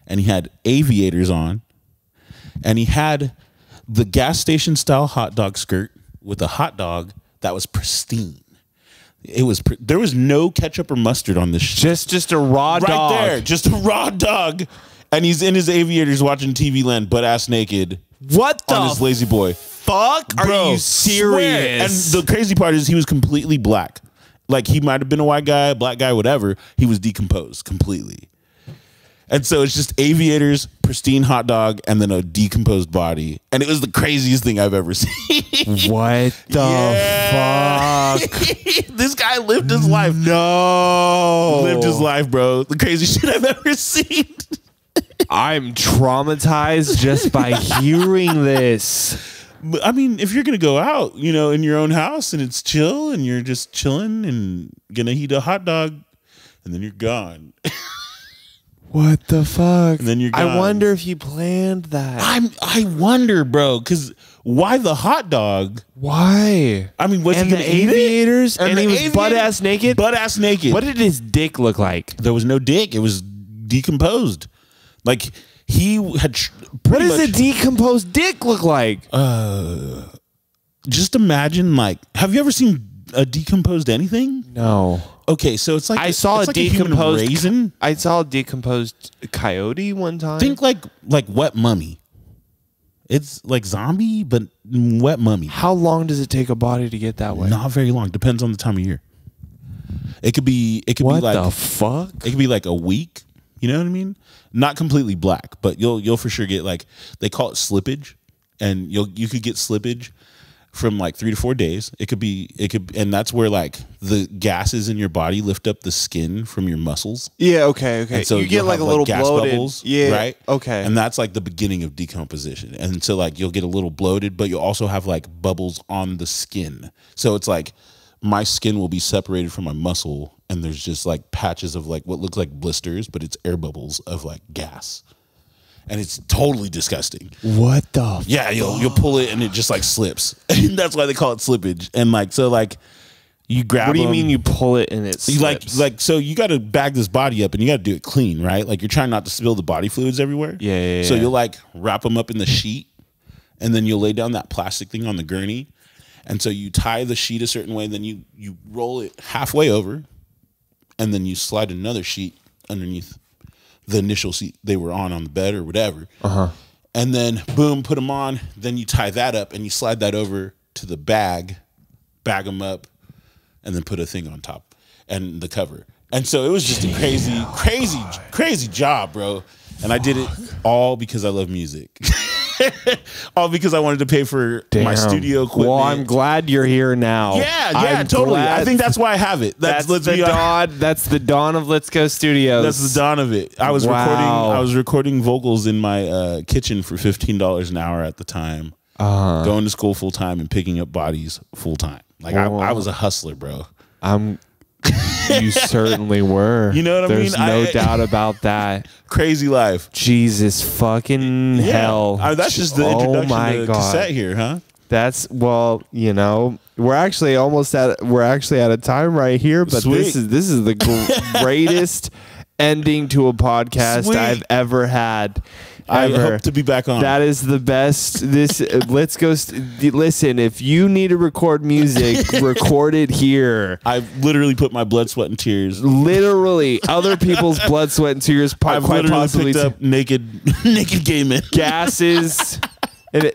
Speaker 1: and he had aviators on, and he had the gas station style hot dog skirt with a hot dog that was pristine. There was no ketchup or mustard on this shit.
Speaker 2: Just a raw dog.
Speaker 1: Right there, just a raw dog. And he's in his aviators watching TV Land, butt ass naked.
Speaker 2: What the
Speaker 1: on his lazy boy?
Speaker 2: Fuck? Are you serious?
Speaker 1: And the crazy part is he was completely black. Like he might have been a white guy, black guy, whatever. He was decomposed completely. And so it's just aviators, pristine hot dog, and then a decomposed body. And it was the craziest thing I've ever seen.
Speaker 2: What the fuck?
Speaker 1: This guy lived his life.
Speaker 2: No.
Speaker 1: Lived his life, bro. The craziest shit I've ever seen.
Speaker 2: I'm traumatized just by hearing this.
Speaker 1: I mean, if you're going to go out, you know, in your own house and it's chill and you're just chilling and going to eat a hot dog and then you're gone.
Speaker 2: What the fuck?
Speaker 1: And then you're gone.
Speaker 2: I wonder if you planned that.
Speaker 1: I wonder, bro, because why the hot dog?
Speaker 2: Why?
Speaker 1: I mean, was
Speaker 2: and
Speaker 1: he
Speaker 2: the aviators? And he was butt ass naked?
Speaker 1: Butt ass naked.
Speaker 2: What did his dick look like?
Speaker 1: There was no dick. It was decomposed. Like he had.
Speaker 2: What does a decomposed dick look like?
Speaker 1: Just imagine, like, have you ever seen a decomposed anything?
Speaker 2: No.
Speaker 1: Okay, so it's like
Speaker 2: I saw
Speaker 1: it's
Speaker 2: a
Speaker 1: like a human
Speaker 2: decomposed
Speaker 1: raisin.
Speaker 2: I saw a decomposed coyote one time.
Speaker 1: Think like wet mummy. It's like zombie, but wet mummy.
Speaker 2: How long does it take a body to get that way?
Speaker 1: Not very long. Depends on the time of year. It could be. It could
Speaker 2: What
Speaker 1: be like
Speaker 2: the fuck?
Speaker 1: It could be like a week. You know what I mean? Not completely black, but you'll for sure get like they call it slippage, and you could get slippage from like 3 to 4 days. It could, and that's where like the gases in your body lift up the skin from your muscles.
Speaker 2: Yeah. Okay. Okay.
Speaker 1: And so
Speaker 2: you get
Speaker 1: you'll
Speaker 2: like a
Speaker 1: have,
Speaker 2: little
Speaker 1: gas
Speaker 2: bloated.
Speaker 1: bubbles,
Speaker 2: Yeah.
Speaker 1: right.
Speaker 2: Okay.
Speaker 1: And that's like the beginning of decomposition. And so like you'll get a little bloated, but you'll also have like bubbles on the skin. So it's like my skin will be separated from my muscle, and there's just like patches of like what looks like blisters, but it's air bubbles of like gas. And it's totally disgusting.
Speaker 2: What the?
Speaker 1: Yeah, you'll pull it and it just like slips. And that's why they call it slippage. And like so like you grab.
Speaker 2: What do you mean you pull it and it slips?
Speaker 1: Like so you got to bag this body up and you got to do it clean, right? Like you're trying not to spill the body fluids everywhere.
Speaker 2: Yeah.
Speaker 1: So you'll like wrap them up in the sheet, and then you'll lay down that plastic thing on the gurney, and so you tie the sheet a certain way, and then you roll it halfway over, and then you slide another sheet underneath the initial seat they were on the bed or whatever. And then boom, put them on. Then you tie that up and you slide that over to the bag them up, and then put a thing on top and the cover. And so it was just a crazy job, bro. And I did it all because I love music. All because I wanted to pay for my studio equipment.
Speaker 2: Well, I'm glad you're here now.
Speaker 1: Yeah, totally. I think that's why I have it. That's the
Speaker 2: dawn. That's the dawn of Let's Go Studios.
Speaker 1: That's the dawn of it. I was recording vocals in my kitchen for $15 an hour at the time. Going to school full time and picking up bodies full time. Like I was a hustler, bro.
Speaker 2: You certainly were.
Speaker 1: You know what I mean?
Speaker 2: There's no doubt about that.
Speaker 1: Crazy life.
Speaker 2: Jesus fucking hell.
Speaker 1: That's just the introduction to cassette here, huh?
Speaker 2: That's we're actually at a time right here, but
Speaker 1: Sweet.
Speaker 2: this is the greatest ending to a podcast
Speaker 1: Sweet.
Speaker 2: I've ever had.
Speaker 1: I hope to be back on.
Speaker 2: That is the best. Let's go. Listen, if you need to record music, record it here.
Speaker 1: I've literally put my blood, sweat, and tears.
Speaker 2: Literally, other people's blood, sweat, and tears.
Speaker 1: I've
Speaker 2: quite
Speaker 1: literally
Speaker 2: possibly
Speaker 1: picked up naked gay men.
Speaker 2: Gases. And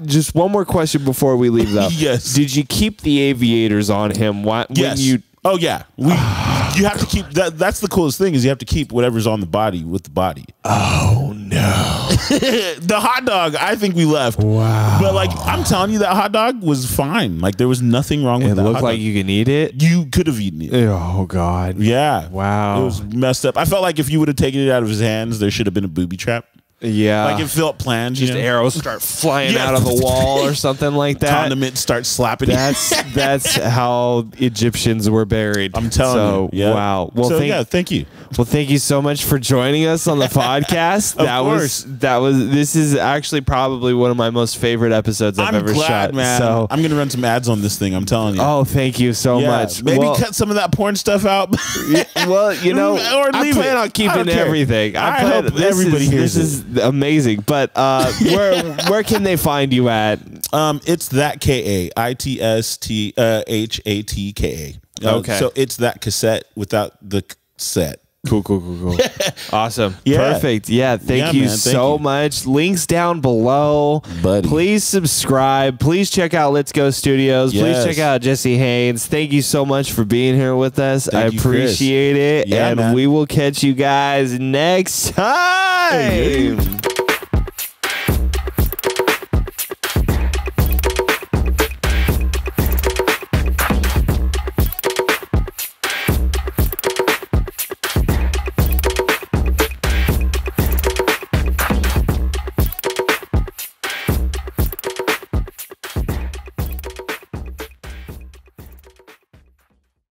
Speaker 2: just one more question before we leave, though.
Speaker 1: Yes.
Speaker 2: Did you keep the aviators on him?
Speaker 1: Yes. Oh yeah. You have to keep that. That's the coolest thing is you have to keep whatever's on the body with the body.
Speaker 2: Oh no.
Speaker 1: The hot dog, I think we left.
Speaker 2: Wow.
Speaker 1: But like I'm telling you, that hot dog was fine. Like there was nothing wrong with that.
Speaker 2: It looked
Speaker 1: hot
Speaker 2: like
Speaker 1: dog.
Speaker 2: you can eat it.
Speaker 1: You could have eaten it.
Speaker 2: Oh God.
Speaker 1: Yeah.
Speaker 2: Wow.
Speaker 1: It was messed up. I felt like if you would have taken it out of his hands, there should have been a booby trap.
Speaker 2: Yeah.
Speaker 1: Like it felt planned.
Speaker 2: Just arrows start flying out of the wall or something like that.
Speaker 1: Condiments start slapping.
Speaker 2: That's how Egyptians were buried.
Speaker 1: I'm telling you. Yeah.
Speaker 2: Wow. Well,
Speaker 1: thank you.
Speaker 2: Well, thank you so much for joining us on the podcast. This is actually probably one of my most favorite episodes I've ever shot.
Speaker 1: Man.
Speaker 2: So
Speaker 1: I'm gonna run some ads on this thing. I'm telling you.
Speaker 2: Oh, thank you so much.
Speaker 1: Maybe cut some of that porn stuff out.
Speaker 2: Well,
Speaker 1: or
Speaker 2: I plan on keeping everything.
Speaker 1: I hope everybody hears
Speaker 2: this. Is amazing. But where can they find you at?
Speaker 1: It's that KAITSTHATKA.
Speaker 2: Okay.
Speaker 1: So it's that cassette without the set.
Speaker 2: Cool. Awesome.
Speaker 1: Yeah.
Speaker 2: Perfect. Yeah. Thank you so much. Links down below.
Speaker 1: Buddy.
Speaker 2: Please subscribe. Please check out Let's Go Studios.
Speaker 1: Yes.
Speaker 2: Please check out Jesse Haynes. Thank you so much for being here with us. I appreciate it.
Speaker 1: Yeah,
Speaker 2: and
Speaker 1: man.
Speaker 2: we will catch you guys next time.
Speaker 1: Hey.